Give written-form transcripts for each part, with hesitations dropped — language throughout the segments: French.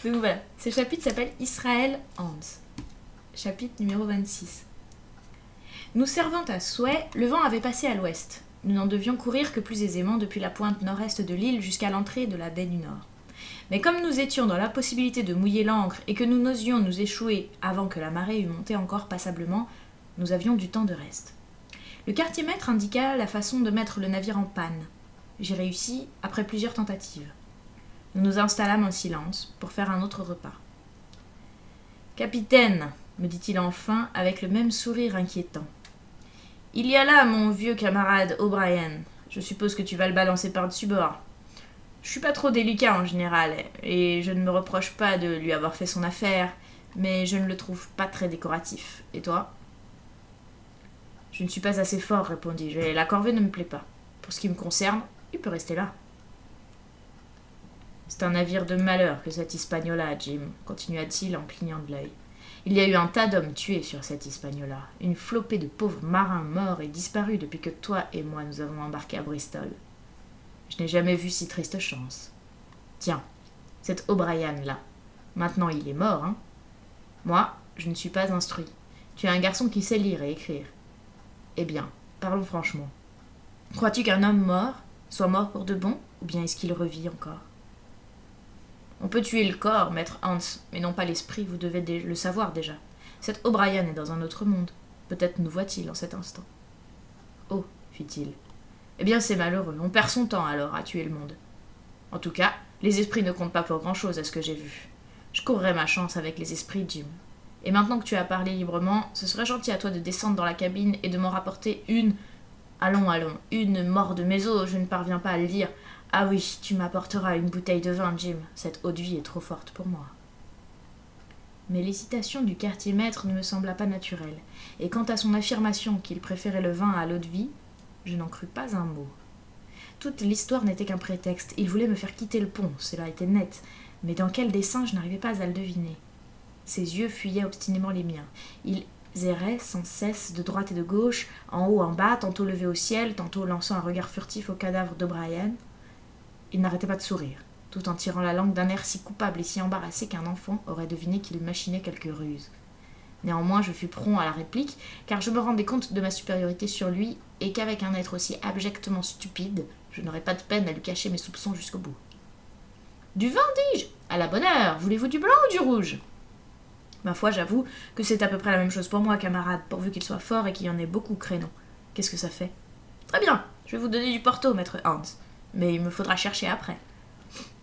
Donc voilà, ce chapitre s'appelle Israël Hans. Chapitre numéro 26. Nous servant à souhait, le vent avait passé à l'ouest. Nous n'en devions courir que plus aisément depuis la pointe nord-est de l'île jusqu'à l'entrée de la baie du Nord. Mais comme nous étions dans la possibilité de mouiller l'ancre et que nous n'osions nous échouer avant que la marée eût monté encore passablement, nous avions du temps de reste. Le quartier-maître indiqua la façon de mettre le navire en panne. J'y réussis après plusieurs tentatives. Nous nous installâmes en silence pour faire un autre repas. « Capitaine, me dit-il enfin avec le même sourire inquiétant. Il y a là mon vieux camarade O'Brien. Je suppose que tu vas le balancer par-dessus bord. Je suis pas trop délicat en général, et je ne me reproche pas de lui avoir fait son affaire, mais je ne le trouve pas très décoratif. Et toi ? Je ne suis pas assez fort, répondis-je, et la corvée ne me plaît pas. Pour ce qui me concerne, il peut rester là. C'est un navire de malheur que cette Hispaniola, Jim, continua-t-il en clignant de l'œil. Il y a eu un tas d'hommes tués sur cette Hispaniola, une flopée de pauvres marins morts et disparus depuis que toi et moi nous avons embarqué à Bristol. Je n'ai jamais vu si triste chance. Tiens, cet O'Brien-là, maintenant il est mort, hein ? Moi, je ne suis pas instruit. Tu es un garçon qui sait lire et écrire. Eh bien, parlons franchement. Crois-tu qu'un homme mort soit mort pour de bon, ou bien est-ce qu'il revit encore ? On peut tuer le corps, maître Hans, mais non pas l'esprit, vous devez le savoir déjà. Cet O'Brien est dans un autre monde. Peut-être nous voit-il en cet instant. Oh, fit-il. Eh bien, c'est malheureux. On perd son temps alors à tuer le monde. En tout cas, les esprits ne comptent pas pour grand-chose à ce que j'ai vu. Je courrai ma chance avec les esprits, Jim. Et maintenant que tu as parlé librement, ce serait gentil à toi de descendre dans la cabine et de m'en rapporter une... Allons, une mort de mes os, je ne parviens pas à le dire. Ah oui, tu m'apporteras une bouteille de vin, Jim. Cette eau-de-vie est trop forte pour moi. Mais l'hésitation du quartier-maître ne me sembla pas naturelle, et quant à son affirmation qu'il préférait le vin à l'eau-de-vie, je n'en crus pas un mot. Toute l'histoire n'était qu'un prétexte. Il voulait me faire quitter le pont, cela était net, mais dans quel dessein je n'arrivais pas à le deviner. Ses yeux fuyaient obstinément les miens. Ils erraient sans cesse de droite et de gauche, en haut, en bas, tantôt levés au ciel, tantôt lançant un regard furtif au cadavre d'O'Brien. Il n'arrêtait pas de sourire, tout en tirant la langue d'un air si coupable et si embarrassé qu'un enfant aurait deviné qu'il machinait quelque ruse. Néanmoins, je fus prompt à la réplique, car je me rendais compte de ma supériorité sur lui, et qu'avec un être aussi abjectement stupide, je n'aurais pas de peine à lui cacher mes soupçons jusqu'au bout. « Du vin, dis-je ? À la bonne heure. Voulez-vous du blanc ou du rouge ?» Ma foi, j'avoue que c'est à peu près la même chose pour moi, camarade, pourvu qu'il soit fort et qu'il y en ait beaucoup, crénom. Qu'est-ce que ça fait ? Très bien, je vais vous donner du Porto, maître Hans, mais il me faudra chercher après.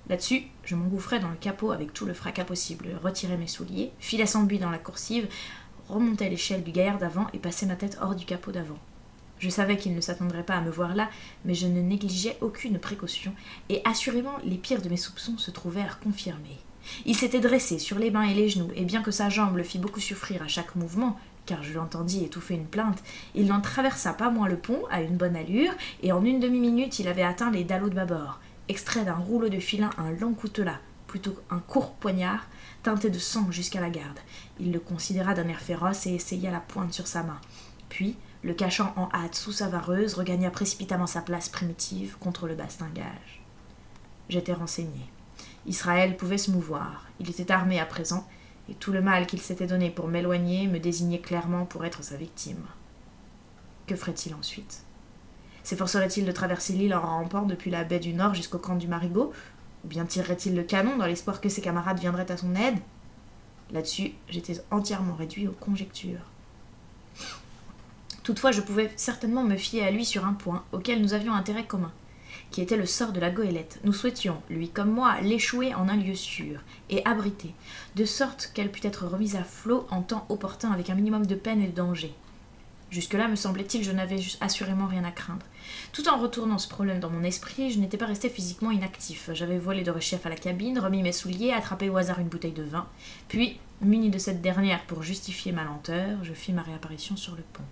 Là-dessus, je m'engouffrai dans le capot avec tout le fracas possible, retirai mes souliers, filai sans but dans la coursive, remontai l'échelle du gaillard d'avant et passai ma tête hors du capot d'avant. Je savais qu'il ne s'attendrait pas à me voir là, mais je ne négligeais aucune précaution, et assurément les pires de mes soupçons se trouvèrent confirmés. Il s'était dressé sur les mains et les genoux, et bien que sa jambe le fît beaucoup souffrir à chaque mouvement, car je l'entendis étouffer une plainte, il n'en traversa pas moins le pont à une bonne allure, et en une demi-minute il avait atteint les dallots de bâbord, extrait d'un rouleau de filin un long coutelas, plutôt qu'un court poignard, teinté de sang jusqu'à la garde. Il le considéra d'un air féroce et essaya la pointe sur sa main. Puis, le cachant en hâte sous sa vareuse, regagna précipitamment sa place primitive contre le bastingage. J'étais renseigné. Israël pouvait se mouvoir. Il était armé à présent, et tout le mal qu'il s'était donné pour m'éloigner me désignait clairement pour être sa victime. Que ferait-il ensuite ? S'efforcerait-il de traverser l'île en rampant depuis la baie du Nord jusqu'au camp du Marigot ? Ou bien tirerait-il le canon dans l'espoir que ses camarades viendraient à son aide ? Là-dessus, j'étais entièrement réduit aux conjectures. Toutefois, je pouvais certainement me fier à lui sur un point auquel nous avions intérêt commun, qui était le sort de la goélette. Nous souhaitions, lui comme moi, l'échouer en un lieu sûr et abrité, de sorte qu'elle pût être remise à flot en temps opportun avec un minimum de peine et de danger. Jusque-là, me semblait-il, je n'avais assurément rien à craindre. Tout en retournant ce problème dans mon esprit, je n'étais pas resté physiquement inactif. J'avais volé de rechef à la cabine, remis mes souliers, attrapé au hasard une bouteille de vin, puis, muni de cette dernière pour justifier ma lenteur, je fis ma réapparition sur le pont.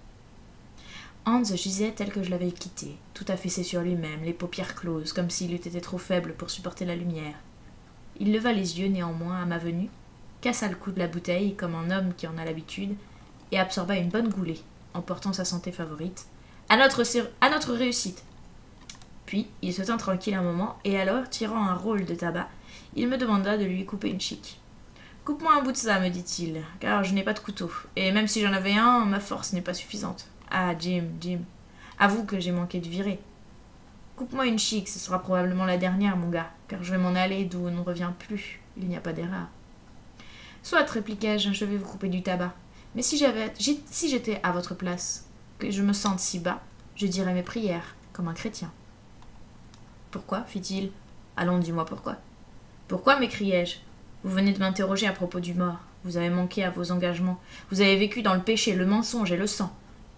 Hans gisait tel que je l'avais quitté, tout affaissé sur lui-même, les paupières closes, comme s'il eût été trop faible pour supporter la lumière. Il leva les yeux néanmoins à ma venue, cassa le cou de la bouteille comme un homme qui en a l'habitude, et absorba une bonne goulée, emportant sa santé favorite. À notre réussite. Puis, il se tint tranquille un moment, et alors, tirant un rôle de tabac, il me demanda de lui couper une chic. « Coupe-moi un bout de ça, me dit-il, car je n'ai pas de couteau, et même si j'en avais un, ma force n'est pas suffisante. Ah, Jim, avoue que j'ai manqué de virer. Coupe-moi une chic, ce sera probablement la dernière, mon gars, car je vais m'en aller d'où on ne revient plus, il n'y a pas d'erreur. » Soit, répliquai-je, je vais vous couper du tabac, mais si j'étais à votre place, que je me sente si bas, je dirais mes prières, comme un chrétien. Pourquoi fit-il. Allons, dis-moi pourquoi. Pourquoi m'écriai-je. Vous venez de m'interroger à propos du mort. Vous avez manqué à vos engagements. Vous avez vécu dans le péché, le mensonge et le sang.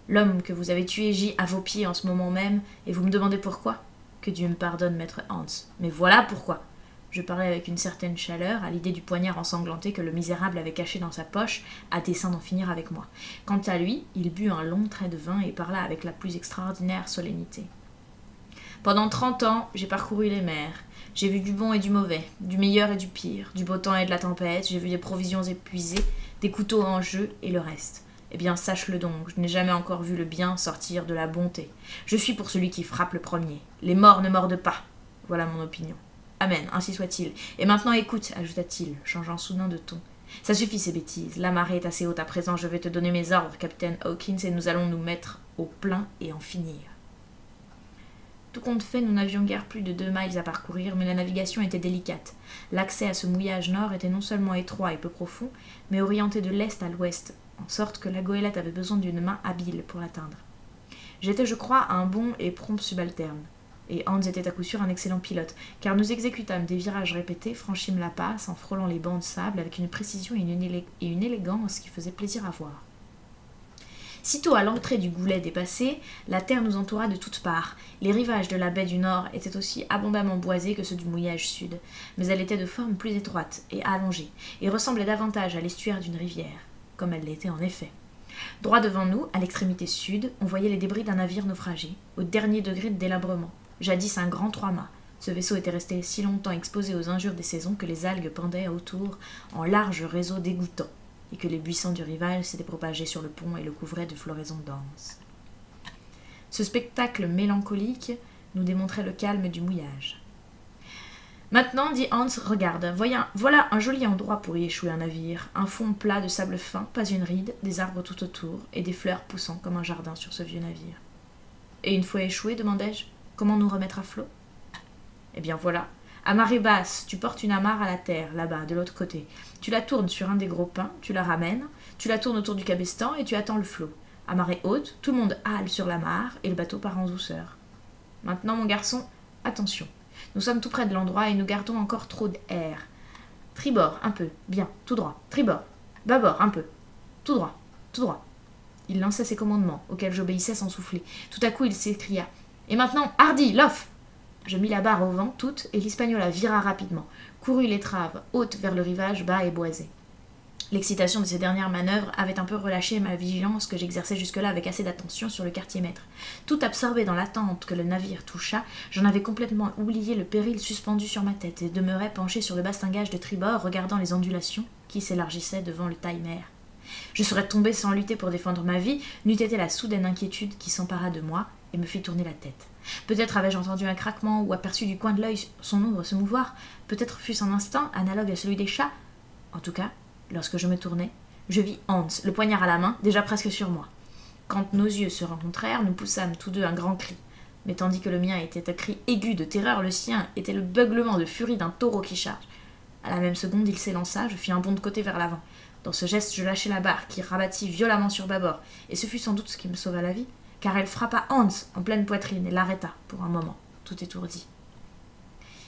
L'homme que vous avez tué gît à vos pieds en ce moment même, et vous me demandez pourquoi. Que Dieu me pardonne, maître Hans. Mais voilà pourquoi. Je parlais avec une certaine chaleur, à l'idée du poignard ensanglanté que le misérable avait caché dans sa poche, à dessein d'en finir avec moi. Quant à lui, il but un long trait de vin et parla avec la plus extraordinaire solennité. Pendant 30 ans, j'ai parcouru les mers. J'ai vu du bon et du mauvais, du meilleur et du pire, du beau temps et de la tempête, j'ai vu des provisions épuisées, des couteaux en jeu et le reste. Eh bien, sache-le donc, je n'ai jamais encore vu le bien sortir de la bonté. Je suis pour celui qui frappe le premier. Les morts ne mordent pas. Voilà mon opinion. Amen, ainsi soit-il. Et maintenant écoute, ajouta-t-il, changeant soudain de ton. Ça suffit ces bêtises. La marée est assez haute à présent, je vais te donner mes ordres, capitaine Hawkins, et nous allons nous mettre au plein et en finir. Tout compte fait, nous n'avions guère plus de 2 miles à parcourir, mais la navigation était délicate. L'accès à ce mouillage nord était non seulement étroit et peu profond, mais orienté de l'est à l'ouest, en sorte que la goélette avait besoin d'une main habile pour l'atteindre. J'étais, je crois, un bon et prompt subalterne, et Hans était à coup sûr un excellent pilote, car nous exécutâmes des virages répétés, franchîmes la passe en frôlant les bancs de sable avec une précision et une élégance qui faisaient plaisir à voir. Sitôt à l'entrée du goulet dépassé, la terre nous entoura de toutes parts. Les rivages de la baie du Nord étaient aussi abondamment boisés que ceux du mouillage sud, mais elle était de forme plus étroite et allongée, et ressemblait davantage à l'estuaire d'une rivière, comme elle l'était en effet. Droit devant nous, à l'extrémité sud, on voyait les débris d'un navire naufragé, au dernier degré de délabrement. Jadis un grand 3-mâts. Ce vaisseau était resté si longtemps exposé aux injures des saisons que les algues pendaient autour en larges réseaux dégoûtants, et que les buissons du rivage s'étaient propagés sur le pont et le couvraient de floraisons denses. Ce spectacle mélancolique nous démontrait le calme du mouillage. Maintenant, dit Hans, regarde, voilà un joli endroit pour y échouer un navire, un fond plat de sable fin, pas une ride, des arbres tout autour, et des fleurs poussant comme un jardin sur ce vieux navire. Et une fois échoué, demandai-je, comment nous remettre à flot? Eh bien voilà. À marée basse, tu portes une amarre à la terre, là-bas, de l'autre côté. Tu la tournes sur un des gros pins, tu la ramènes, tu la tournes autour du cabestan et tu attends le flot. À marée haute, tout le monde hale sur l'amarre et le bateau part en douceur. Maintenant, mon garçon, attention. Nous sommes tout près de l'endroit et nous gardons encore trop d'air. Tribord, un peu. Bien, tout droit. Tribord. Bâbord, un peu. Tout droit, tout droit. Il lançait ses commandements, auxquels j'obéissais sans souffler. Tout à coup, il s'écria. Et maintenant, hardi, l'off! Je mis la barre au vent toute et l'Hispaniola vira rapidement, courut l'étrave, haute vers le rivage bas et boisé. L'excitation de ces dernières manœuvres avait un peu relâché ma vigilance que j'exerçais jusque-là avec assez d'attention sur le quartier-maître. Tout absorbé dans l'attente que le navire touchât, j'en avais complètement oublié le péril suspendu sur ma tête et demeurais penché sur le bastingage de tribord, regardant les ondulations qui s'élargissaient devant le taille-mer. Je serais tombé sans lutter pour défendre ma vie, n'eût été la soudaine inquiétude qui s'empara de moi et me fit tourner la tête. Peut-être avais-je entendu un craquement ou aperçu du coin de l'œil son ombre se mouvoir, peut-être fut-ce un instant analogue à celui des chats. En tout cas, lorsque je me tournai, je vis Hans, le poignard à la main, déjà presque sur moi. Quand nos yeux se rencontrèrent, nous poussâmes tous deux un grand cri. Mais tandis que le mien était un cri aigu de terreur, le sien était le beuglement de furie d'un taureau qui charge. À la même seconde, il s'élança, je fis un bond de côté vers l'avant. Dans ce geste, je lâchai la barre, qui rabattit violemment sur bâbord, et ce fut sans doute ce qui me sauva la vie, car elle frappa Hans en pleine poitrine et l'arrêta pour un moment, tout étourdi.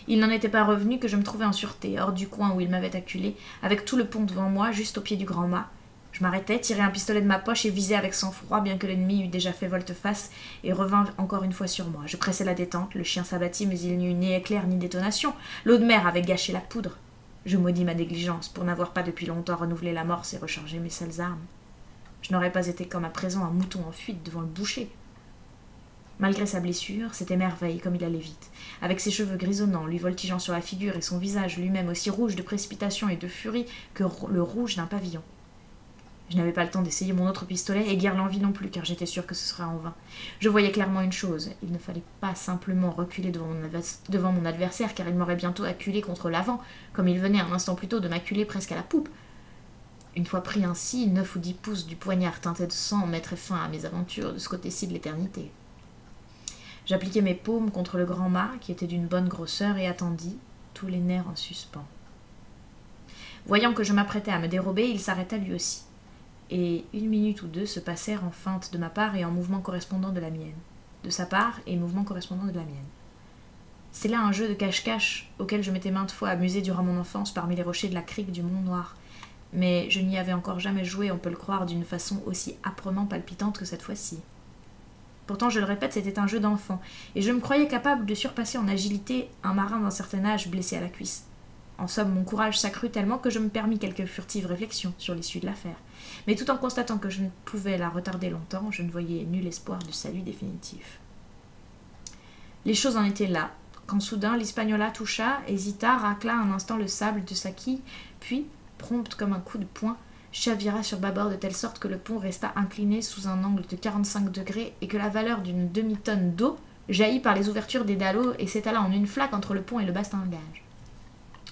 Il n'en était pas revenu que je me trouvais en sûreté, hors du coin où il m'avait acculé, avec tout le pont devant moi, juste au pied du grand mât. Je m'arrêtai, tirai un pistolet de ma poche et visai avec sang-froid, bien que l'ennemi eût déjà fait volte-face et revint encore une fois sur moi. Je pressai la détente, le chien s'abattit, mais il n'y eut ni éclair ni détonation. L'eau de mer avait gâché la poudre. Je maudis ma négligence pour n'avoir pas depuis longtemps renouvelé l'amorce et rechargé mes sales armes. Je n'aurais pas été comme à présent un mouton en fuite devant le boucher. Malgré sa blessure, c'était merveille comme il allait vite, avec ses cheveux grisonnants, lui voltigeant sur la figure et son visage lui-même aussi rouge de précipitation et de furie que le rouge d'un pavillon. Je n'avais pas le temps d'essayer mon autre pistolet et guère l'envie non plus, car j'étais sûre que ce serait en vain. Je voyais clairement une chose, il ne fallait pas simplement reculer devant mon adversaire, car il m'aurait bientôt acculé contre l'avant, comme il venait un instant plus tôt de m'acculer presque à la poupe. Une fois pris ainsi, 9 ou 10 pouces du poignard teinté de sang mettraient fin à mes aventures de ce côté-ci de l'éternité. J'appliquai mes paumes contre le grand mât, qui était d'une bonne grosseur, et attendis, tous les nerfs en suspens. Voyant que je m'apprêtais à me dérober, il s'arrêta lui aussi. Et 1 minute ou 2 se passèrent en feinte de ma part et en mouvement correspondant de la mienne. De sa part et mouvement correspondant de la mienne. C'est là un jeu de cache-cache auquel je m'étais maintes fois amusée durant mon enfance parmi les rochers de la crique du Mont Noir. Mais je n'y avais encore jamais joué, on peut le croire, d'une façon aussi âprement palpitante que cette fois-ci. Pourtant, je le répète, c'était un jeu d'enfant, et je me croyais capable de surpasser en agilité un marin d'un certain âge blessé à la cuisse. En somme, mon courage s'accrut tellement que je me permis quelques furtives réflexions sur l'issue de l'affaire. Mais tout en constatant que je ne pouvais la retarder longtemps, je ne voyais nul espoir de salut définitif. Les choses en étaient là, quand soudain l'Hispaniola toucha, hésita, racla un instant le sable de sa quille, puis, prompte comme un coup de poing, chavira sur bâbord de telle sorte que le pont resta incliné sous un angle de 45 degrés et que la valeur d'une demi-tonne d'eau jaillit par les ouvertures des dallots et s'étala en une flaque entre le pont et le bastingage.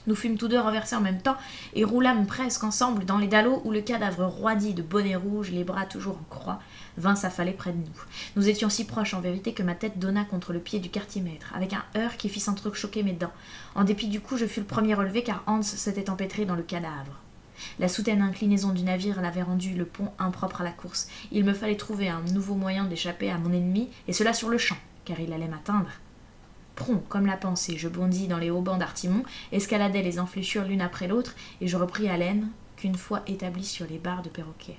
Nous fûmes tous deux renversés en même temps et roulâmes presque ensemble dans les dallots où le cadavre roidi de bonnet rouge, les bras toujours en croix, vint s'affaler près de nous. Nous étions si proches en vérité que ma tête donna contre le pied du quartier-maître, avec un heurt qui fit s'entrechoquer mes dents. En dépit du coup, je fus le premier relevé car Hans s'était empêtré dans le cadavre. La soudaine inclinaison du navire l'avait rendu le pont impropre à la course. Il me fallait trouver un nouveau moyen d'échapper à mon ennemi, et cela sur le champ, car il allait m'atteindre. Prompt comme la pensée, je bondis dans les haubans d'Artimon, escaladai les enfléchures l'une après l'autre, et je repris haleine qu'une fois établi sur les barres de perroquet.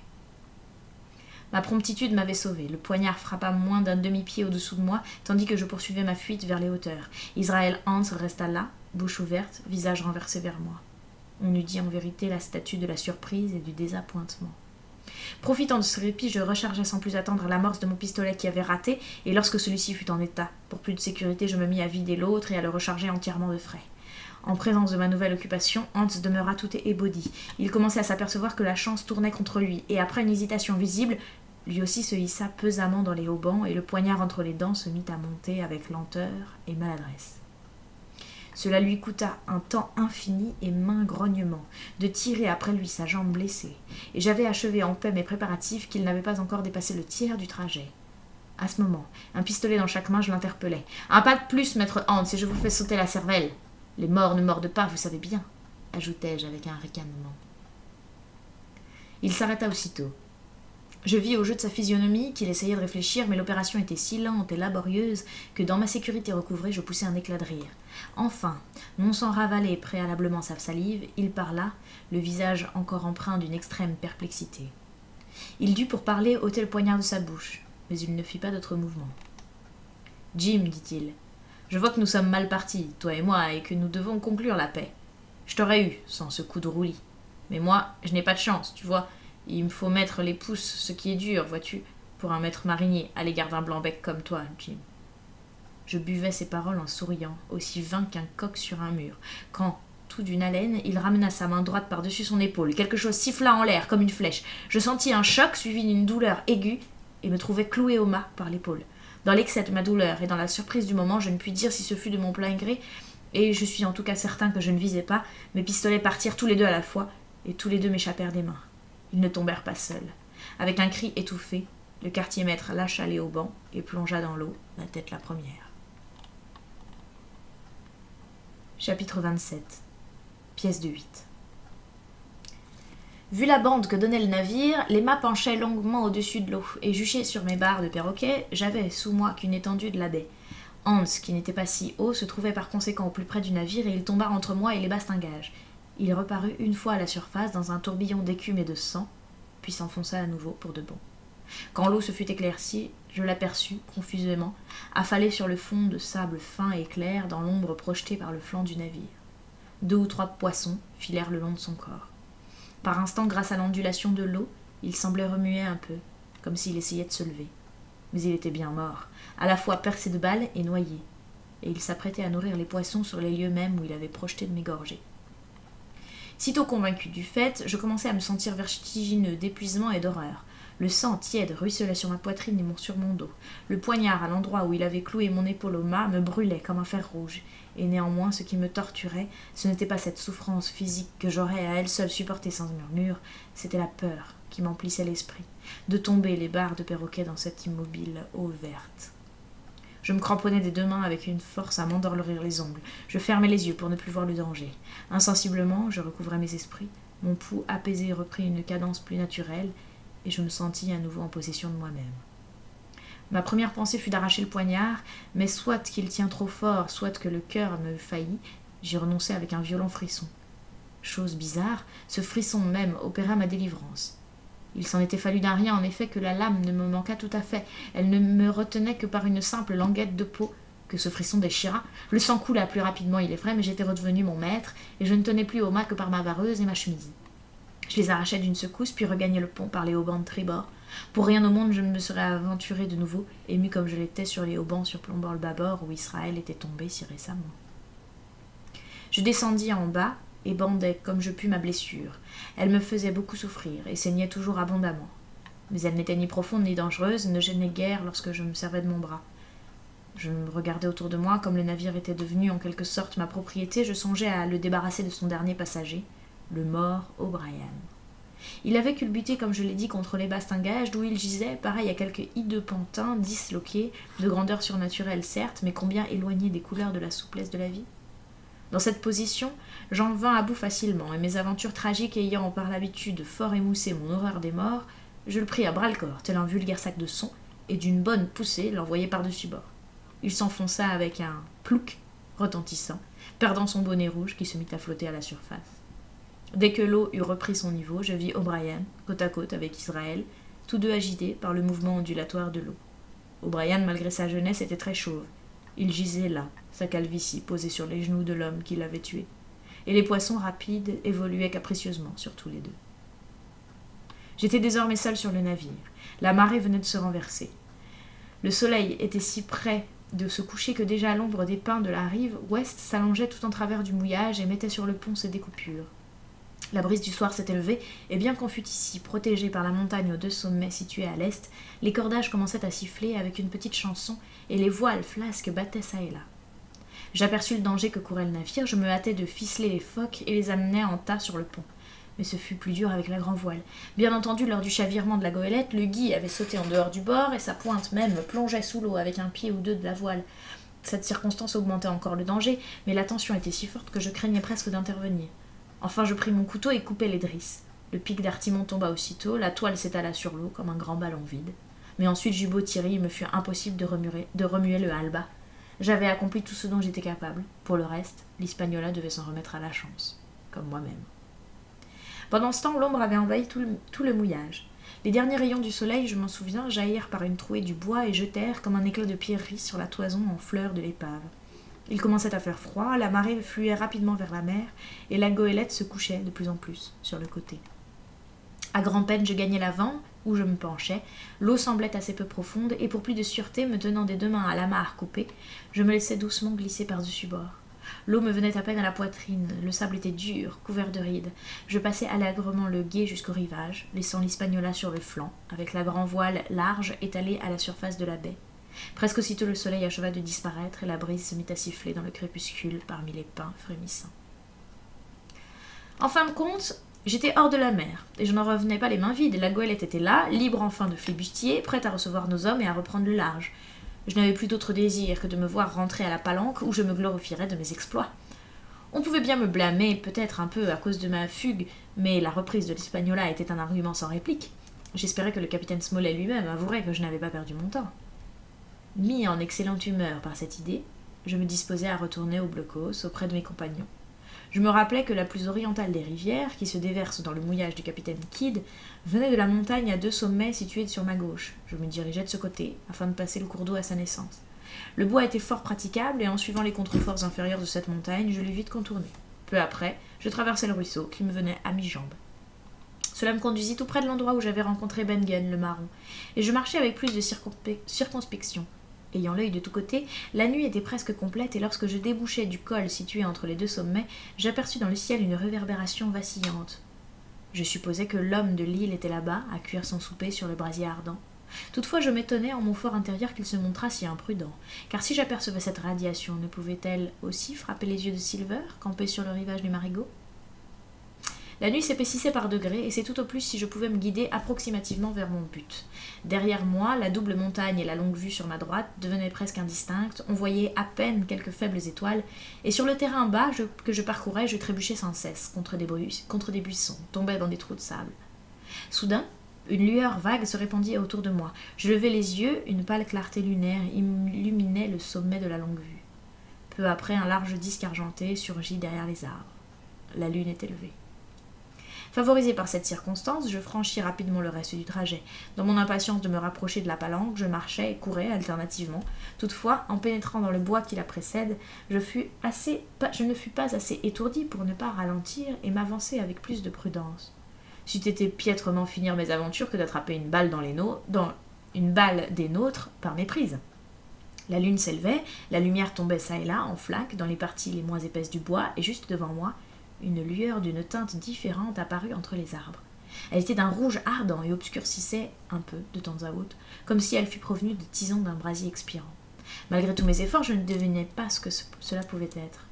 Ma promptitude m'avait sauvé. Le poignard frappa moins d'un demi-pied au-dessous de moi, tandis que je poursuivais ma fuite vers les hauteurs. Israël Hans resta là, bouche ouverte, visage renversé vers moi. On eût dit en vérité la statue de la surprise et du désappointement. Profitant de ce répit, je rechargeai sans plus attendre l'amorce de mon pistolet qui avait raté, et lorsque celui-ci fut en état, pour plus de sécurité, je me mis à vider l'autre et à le recharger entièrement de frais. En présence de ma nouvelle occupation, Hans demeura tout ébaudi. Il commençait à s'apercevoir que la chance tournait contre lui, et après une hésitation visible, lui aussi se hissa pesamment dans les haubans, et le poignard entre les dents se mit à monter avec lenteur et maladresse. Cela lui coûta un temps infini et maints grognements de tirer après lui sa jambe blessée, et j'avais achevé en paix mes préparatifs qu'il n'avait pas encore dépassé le tiers du trajet. À ce moment, un pistolet dans chaque main, je l'interpellai. « Un pas de plus, maître Hans, et je vous fais sauter la cervelle. Les morts ne mordent pas, vous savez bien, » ajoutai-je avec un ricanement. Il s'arrêta aussitôt. Je vis au jeu de sa physionomie qu'il essayait de réfléchir, mais l'opération était si lente et laborieuse que dans ma sécurité recouvrée, je poussai un éclat de rire. Enfin, non sans ravaler préalablement sa salive, il parla, le visage encore empreint d'une extrême perplexité. Il dut pour parler ôter le poignard de sa bouche, mais il ne fit pas d'autre mouvement. « Jim, dit-il, je vois que nous sommes mal partis, toi et moi, et que nous devons conclure la paix. Je t'aurais eu, sans ce coup de roulis. Mais moi, je n'ai pas de chance, tu vois. Il me faut mettre les pouces, ce qui est dur, vois-tu, pour un maître marinier, à l'égard d'un blanc-bec comme toi, Jim. » Je buvais ces paroles en souriant, aussi vain qu'un coq sur un mur, quand, tout d'une haleine, il ramena sa main droite par-dessus son épaule. Quelque chose siffla en l'air, comme une flèche. Je sentis un choc suivi d'une douleur aiguë, et me trouvai cloué au mât par l'épaule. Dans l'excès de ma douleur et dans la surprise du moment, je ne puis dire si ce fut de mon plein gré, et je suis en tout cas certain que je ne visais pas. Mes pistolets partirent tous les deux à la fois, et tous les deux m'échappèrent des mains. Ils ne tombèrent pas seuls. Avec un cri étouffé, le quartier-maître lâcha les haubans et plongea dans l'eau, la tête la première. Chapitre 27. Pièce de 8. Vu la bande que donnait le navire, les mâts penchaient longuement au-dessus de l'eau, et juché sur mes barres de perroquet, j'avais sous moi qu'une étendue de la baie. Hans, qui n'était pas si haut, se trouvait par conséquent au plus près du navire, et il tomba entre moi et les bastingages. Il reparut une fois à la surface dans un tourbillon d'écume et de sang, puis s'enfonça à nouveau pour de bon. Quand l'eau se fut éclaircie, je l'aperçus, confusément, affalé sur le fond de sable fin et clair dans l'ombre projetée par le flanc du navire. 2 ou 3 poissons filèrent le long de son corps. Par instants, grâce à l'ondulation de l'eau, il semblait remuer un peu, comme s'il essayait de se lever. Mais il était bien mort, à la fois percé de balles et noyé, et il s'apprêtait à nourrir les poissons sur les lieux mêmes où il avait projeté de m'égorger. Sitôt convaincu du fait, je commençais à me sentir vertigineux d'épuisement et d'horreur. Le sang tiède ruisselait sur ma poitrine et sur mon dos. Le poignard à l'endroit où il avait cloué mon épaule au mât me brûlait comme un fer rouge. Et néanmoins, ce qui me torturait, ce n'était pas cette souffrance physique que j'aurais à elle seule supportée sans murmure, c'était la peur qui m'emplissait l'esprit, de tomber les barres de perroquet dans cette immobile eau verte. Je me cramponnais des deux mains avec une force à m'endolorir les ongles. Je fermais les yeux pour ne plus voir le danger. Insensiblement, je recouvrais mes esprits. Mon pouls apaisé reprit une cadence plus naturelle, et je me sentis à nouveau en possession de moi-même. Ma première pensée fut d'arracher le poignard, mais soit qu'il tient trop fort, soit que le cœur me faillit, j'y renonçai avec un violent frisson. Chose bizarre, ce frisson même opéra ma délivrance. Il s'en était fallu d'un rien, en effet, que la lame ne me manquât tout à fait. Elle ne me retenait que par une simple languette de peau, que ce frisson déchira. Le sang coula plus rapidement, il est vrai, mais j'étais redevenu mon maître, et je ne tenais plus au mât que par ma vareuse et ma chemise. Je les arrachai d'une secousse, puis regagnai le pont par les haubans de tribord. Pour rien au monde, je ne me serais aventuré de nouveau, ému comme je l'étais sur les haubans surplombant le bâbord où Israël était tombé si récemment. Je descendis en bas et bandai comme je pus ma blessure. Elle me faisait beaucoup souffrir et saignait toujours abondamment. Mais elle n'était ni profonde ni dangereuse, ne gênait guère lorsque je me servais de mon bras. Je me regardais autour de moi, comme le navire était devenu en quelque sorte ma propriété, je songeais à le débarrasser de son dernier passager, le mort O'Brien. Il avait culbuté, comme je l'ai dit, contre les bastingages, d'où il gisait, pareil à quelques hideux pantins disloqués, de grandeur surnaturelle certes, mais combien éloignés des couleurs de la souplesse de la vie. Dans cette position, j'en vins à bout facilement, et mes aventures tragiques ayant par l'habitude fort émoussé mon horreur des morts, je le pris à bras-le-corps, tel un vulgaire sac de son, et d'une bonne poussée l'envoyai par-dessus bord. Il s'enfonça avec un plouc retentissant, perdant son bonnet rouge qui se mit à flotter à la surface. Dès que l'eau eut repris son niveau, je vis O'Brien, côte à côte avec Israël, tous deux agités par le mouvement ondulatoire de l'eau. O'Brien, malgré sa jeunesse, était très chauve. Il gisait là, sa calvitie posée sur les genoux de l'homme qui l'avait tué, et les poissons rapides évoluaient capricieusement sur tous les deux. J'étais désormais seul sur le navire. La marée venait de se renverser. Le soleil était si près de se coucher que déjà l'ombre des pins de la rive ouest s'allongeait tout en travers du mouillage et mettait sur le pont ses découpures. La brise du soir s'était levée, et bien qu'on fût ici, protégé par la montagne aux deux sommets situés à l'est, les cordages commençaient à siffler avec une petite chanson, et les voiles flasques battaient çà et là. J'aperçus le danger que courait le navire, je me hâtais de ficeler les focs et les amenai en tas sur le pont. Mais ce fut plus dur avec la grand-voile. Bien entendu, lors du chavirement de la goélette, le gui avait sauté en dehors du bord, et sa pointe même plongeait sous l'eau avec un pied ou deux de la voile. Cette circonstance augmentait encore le danger, mais la tension était si forte que je craignais presque d'intervenir. Enfin, je pris mon couteau et coupai les drisses. Le pic d'artimon tomba aussitôt, la toile s'étala sur l'eau comme un grand ballon vide. Mais ensuite j'eus beau tirer, il me fut impossible de remuer le halba. J'avais accompli tout ce dont j'étais capable. Pour le reste, l'Hispaniola devait s'en remettre à la chance, comme moi-même. Pendant ce temps, l'ombre avait envahi tout le mouillage. Les derniers rayons du soleil, je m'en souviens, jaillirent par une trouée du bois et jetèrent comme un éclat de pierreries sur la toison en fleurs de l'épave. Il commençait à faire froid, la marée fluait rapidement vers la mer, et la goélette se couchait de plus en plus sur le côté. À grand-peine, je gagnais l'avant, où je me penchais. L'eau semblait assez peu profonde, et pour plus de sûreté, me tenant des deux mains à l'amarre coupée, je me laissais doucement glisser par-dessus bord. L'eau me venait à peine à la poitrine, le sable était dur, couvert de rides. Je passai allègrement le gué jusqu'au rivage, laissant l'Hispaniola sur le flanc, avec la grand-voile large étalée à la surface de la baie. Presque aussitôt le soleil acheva de disparaître et la brise se mit à siffler dans le crépuscule parmi les pins frémissants. En fin de compte, j'étais hors de la mer, et je n'en revenais pas les mains vides. La goélette était là, libre enfin de flibustier, prête à recevoir nos hommes et à reprendre le large. Je n'avais plus d'autre désir que de me voir rentrer à la palanque où je me glorifierais de mes exploits. On pouvait bien me blâmer, peut-être un peu à cause de ma fugue, mais la reprise de l'Hispaniola était un argument sans réplique. J'espérais que le capitaine Smollett lui-même avouerait que je n'avais pas perdu mon temps. Mis en excellente humeur par cette idée, je me disposais à retourner au blocos auprès de mes compagnons. Je me rappelais que la plus orientale des rivières, qui se déverse dans le mouillage du capitaine Kidd, venait de la montagne à deux sommets situés sur ma gauche. Je me dirigeais de ce côté, afin de passer le cours d'eau à sa naissance. Le bois était fort praticable, et en suivant les contreforts inférieurs de cette montagne, je l'eus vite contourné. Peu après, je traversai le ruisseau, qui me venait à mi-jambe. Cela me conduisit tout près de l'endroit où j'avais rencontré Bengen, le marron, et je marchai avec plus de circonspection. Ayant l'œil de tous côtés, la nuit était presque complète et lorsque je débouchai du col situé entre les deux sommets, j'aperçus dans le ciel une réverbération vacillante. Je supposais que l'homme de l'île était là-bas, à cuire son souper sur le brasier ardent. Toutefois, je m'étonnais en mon fort intérieur qu'il se montrât si imprudent, car si j'apercevais cette radiation, ne pouvait-elle aussi frapper les yeux de Silver, campé sur le rivage du Marigot? La nuit s'épaississait par degrés, et c'est tout au plus si je pouvais me guider approximativement vers mon but. Derrière moi, la double montagne et la longue vue sur ma droite devenaient presque indistinctes, on voyait à peine quelques faibles étoiles, et sur le terrain bas que je parcourais, je trébuchais sans cesse contre des buissons, tombais dans des trous de sable. Soudain, une lueur vague se répandit autour de moi. Je levai les yeux, une pâle clarté lunaire illuminait le sommet de la longue vue. Peu après, un large disque argenté surgit derrière les arbres. La lune était levée. Favorisé par cette circonstance, je franchis rapidement le reste du trajet. Dans mon impatience de me rapprocher de la palanque, je marchais et courais alternativement. Toutefois, en pénétrant dans le bois qui la précède, je ne fus pas assez étourdi pour ne pas ralentir et m'avancer avec plus de prudence. C'eût été piètrement finir mes aventures que d'attraper une balle une balle des nôtres par méprise. La lune s'élevait, la lumière tombait çà et là en flaques dans les parties les moins épaisses du bois, et juste devant moi, une lueur d'une teinte différente apparut entre les arbres. Elle était d'un rouge ardent et obscurcissait un peu, de temps à autre, comme si elle fût provenue des tisons d'un brasier expirant. Malgré tous mes efforts, je ne devinais pas ce que cela pouvait être.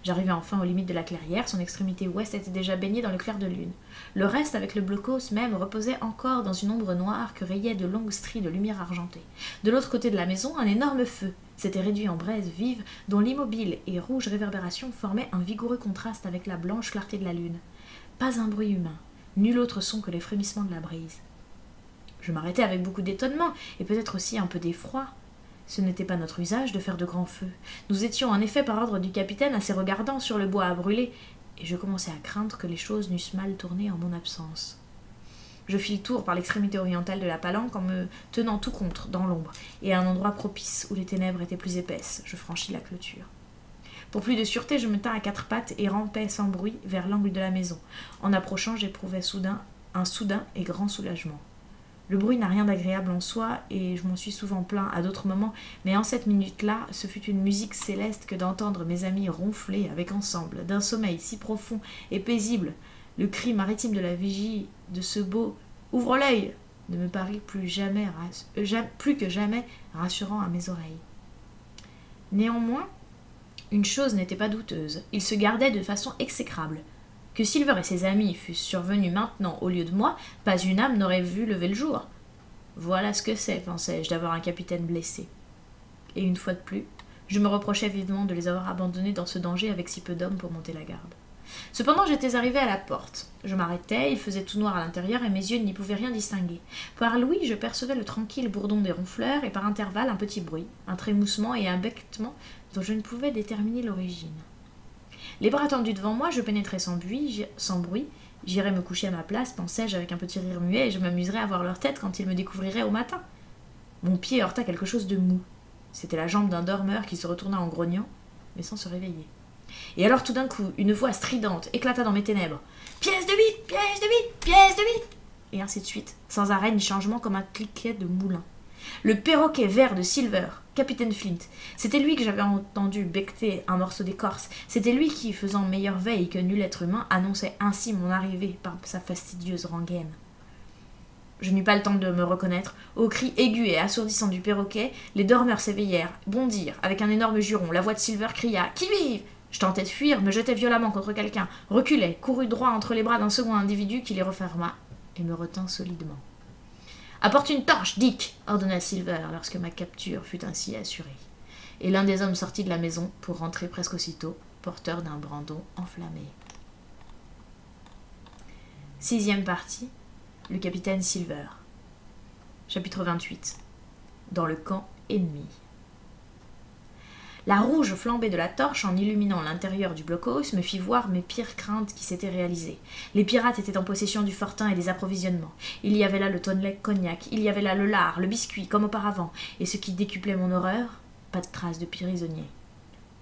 J'arrivai enfin aux limites de la clairière, son extrémité ouest était déjà baignée dans le clair de lune. Le reste, avec le blocos même, reposait encore dans une ombre noire que rayaient de longues stries de lumière argentée. De l'autre côté de la maison, un énorme feu s'était réduit en braise vive, dont l'immobile et rouge réverbération formaient un vigoureux contraste avec la blanche clarté de la lune. Pas un bruit humain, nul autre son que les frémissements de la brise. Je m'arrêtai avec beaucoup d'étonnement, et peut-être aussi un peu d'effroi. Ce n'était pas notre usage de faire de grands feux. Nous étions en effet par ordre du capitaine assez regardants sur le bois à brûler, et je commençais à craindre que les choses n'eussent mal tourné en mon absence. Je fis le tour par l'extrémité orientale de la palanque en me tenant tout contre, dans l'ombre, et à un endroit propice où les ténèbres étaient plus épaisses. Je franchis la clôture. Pour plus de sûreté, je me tins à quatre pattes et rampai sans bruit vers l'angle de la maison. En approchant, j'éprouvai un soudain et grand soulagement. Le bruit n'a rien d'agréable en soi, et je m'en suis souvent plaint à d'autres moments, mais en cette minute-là, ce fut une musique céleste que d'entendre mes amis ronfler avec ensemble, d'un sommeil si profond et paisible. Le cri maritime de la vigie de ce beau « Ouvre l'œil !» ne me parut plus que jamais rassurant à mes oreilles. Néanmoins, une chose n'était pas douteuse, il se gardait de façon exécrable. Que Silver et ses amis fussent survenus maintenant au lieu de moi, pas une âme n'aurait vu lever le jour. Voilà ce que c'est, pensai-je, d'avoir un capitaine blessé. Et une fois de plus, je me reprochais vivement de les avoir abandonnés dans ce danger avec si peu d'hommes pour monter la garde. Cependant, j'étais arrivé à la porte. Je m'arrêtai, il faisait tout noir à l'intérieur et mes yeux n'y pouvaient rien distinguer. Par l'ouïe, je percevais le tranquille bourdon des ronfleurs et par intervalles un petit bruit, un trémoussement et un becquetement dont je ne pouvais déterminer l'origine. Les bras tendus devant moi, je pénétrais sans bruit, j'irais me coucher à ma place, pensais-je avec un petit rire muet, et je m'amuserais à voir leur tête quand ils me découvriraient au matin. Mon pied heurta quelque chose de mou. C'était la jambe d'un dormeur qui se retourna en grognant, mais sans se réveiller. Et alors tout d'un coup, une voix stridente éclata dans mes ténèbres. « Pièce de 8, pièce de 8, pièce de 8 !» Et ainsi de suite, sans arrêt ni changement comme un cliquet de moulin. Le perroquet vert de Silver, capitaine Flint. C'était lui que j'avais entendu becqueter un morceau d'écorce. C'était lui qui, faisant meilleure veille que nul être humain, annonçait ainsi mon arrivée par sa fastidieuse rengaine. Je n'eus pas le temps de me reconnaître. Au cri aigu et assourdissant du perroquet, les dormeurs s'éveillèrent, bondirent, avec un énorme juron. La voix de Silver cria « Qui vive ?» Je tentais de fuir, me jetai violemment contre quelqu'un, reculai, courus droit entre les bras d'un second individu qui les referma et me retint solidement. « Apporte une torche, Dick !» ordonna Silver lorsque ma capture fut ainsi assurée. Et l'un des hommes sortit de la maison pour rentrer presque aussitôt, porteur d'un brandon enflammé. 6e partie. Le capitaine Silver. Chapitre 28. Dans le camp ennemi. La rouge flambée de la torche, en illuminant l'intérieur du blockhaus, me fit voir mes pires craintes qui s'étaient réalisées. Les pirates étaient en possession du fortin et des approvisionnements. Il y avait là le tonnelet cognac, il y avait là le lard, le biscuit, comme auparavant, et ce qui décuplait mon horreur, pas de traces de prisonniers.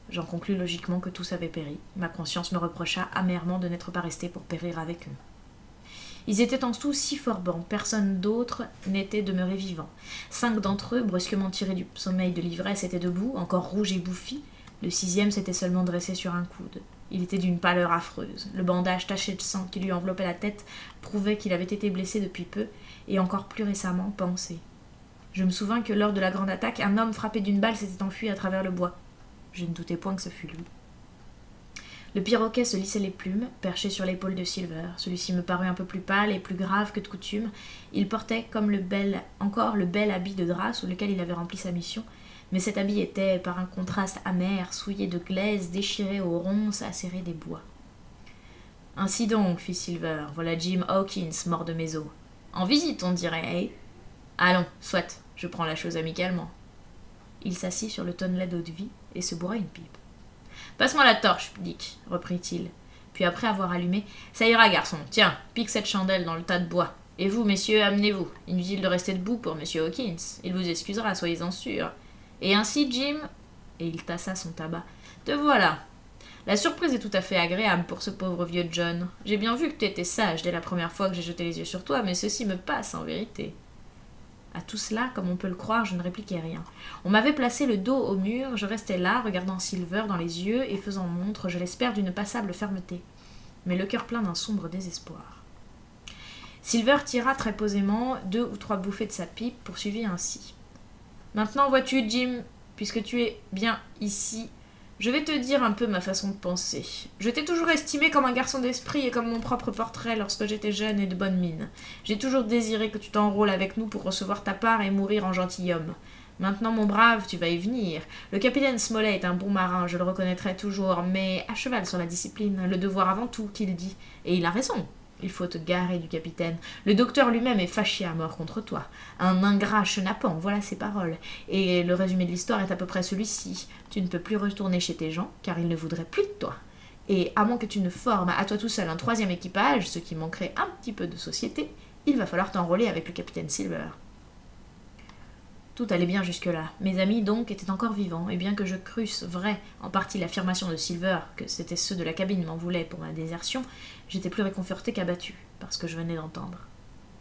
J'en conclus logiquement que tous avaient péri. Ma conscience me reprocha amèrement de n'être pas resté pour périr avec eux. Ils étaient en tout si forbans, personne d'autre n'était demeuré vivant. 5 d'entre eux, brusquement tirés du sommeil de l'ivresse, étaient debout, encore rouges et bouffis. Le 6e s'était seulement dressé sur un coude. Il était d'une pâleur affreuse. Le bandage taché de sang qui lui enveloppait la tête prouvait qu'il avait été blessé depuis peu, et encore plus récemment pansé. Je me souvins que lors de la grande attaque, un homme frappé d'une balle s'était enfui à travers le bois. Je ne doutais point que ce fût lui. Le perroquet se lissait les plumes, perché sur l'épaule de Silver. Celui-ci me parut un peu plus pâle et plus grave que de coutume. Il portait comme encore le bel habit de drap sous lequel il avait rempli sa mission, mais cet habit était, par un contraste amer, souillé de glaise, déchiré aux ronces acérées des bois. « Ainsi donc, fit Silver, voilà Jim Hawkins, mort de mes os. En visite, on dirait, eh ? Allons, soit, je prends la chose amicalement. » Il s'assit sur le tonnelet d'eau-de-vie et se bourra une pipe. « Passe-moi la torche, Dick, reprit-il. Puis après avoir allumé, « Ça ira, garçon, tiens, pique cette chandelle dans le tas de bois. Et vous, messieurs, amenez-vous. Inutile de rester debout pour monsieur Hawkins. Il vous excusera, soyez-en sûrs. Et ainsi, Jim, et il tassa son tabac, te voilà. La surprise est tout à fait agréable pour ce pauvre vieux John. J'ai bien vu que tu étais sage dès la première fois que j'ai jeté les yeux sur toi, mais ceci me passe en vérité. » À tout cela, comme on peut le croire, je ne répliquai rien. On m'avait placé le dos au mur, je restais là, regardant Silver dans les yeux et faisant montre, je l'espère, d'une passable fermeté, mais le cœur plein d'un sombre désespoir. Silver tira très posément 2 ou 3 bouffées de sa pipe, poursuivit ainsi. « Maintenant, vois-tu, Jim, puisque tu es bien ici, je vais te dire un peu ma façon de penser. Je t'ai toujours estimé comme un garçon d'esprit et comme mon propre portrait lorsque j'étais jeune et de bonne mine. J'ai toujours désiré que tu t'enrôles avec nous pour recevoir ta part et mourir en gentilhomme. Maintenant, mon brave, tu vas y venir. Le capitaine Smollet est un bon marin, je le reconnaîtrai toujours, mais à cheval sur la discipline, le devoir avant tout, qu'il dit. Et il a raison. Il faut te garer du capitaine. Le docteur lui-même est fâché à mort contre toi. Un ingrat chenapan, voilà ses paroles. Et le résumé de l'histoire est à peu près celui-ci. Tu ne peux plus retourner chez tes gens, car ils ne voudraient plus de toi. Et à moins que tu ne formes à toi tout seul un 3e équipage, ce qui manquerait un petit peu de société, il va falloir t'enrôler avec le capitaine Silver. Tout allait bien jusque-là. Mes amis, donc, étaient encore vivants, et bien que je crusse vrai en partie l'affirmation de Silver, que c'était ceux de la cabine m'en voulaient pour ma désertion, j'étais plus réconforté qu'abattu, parce que je venais d'entendre.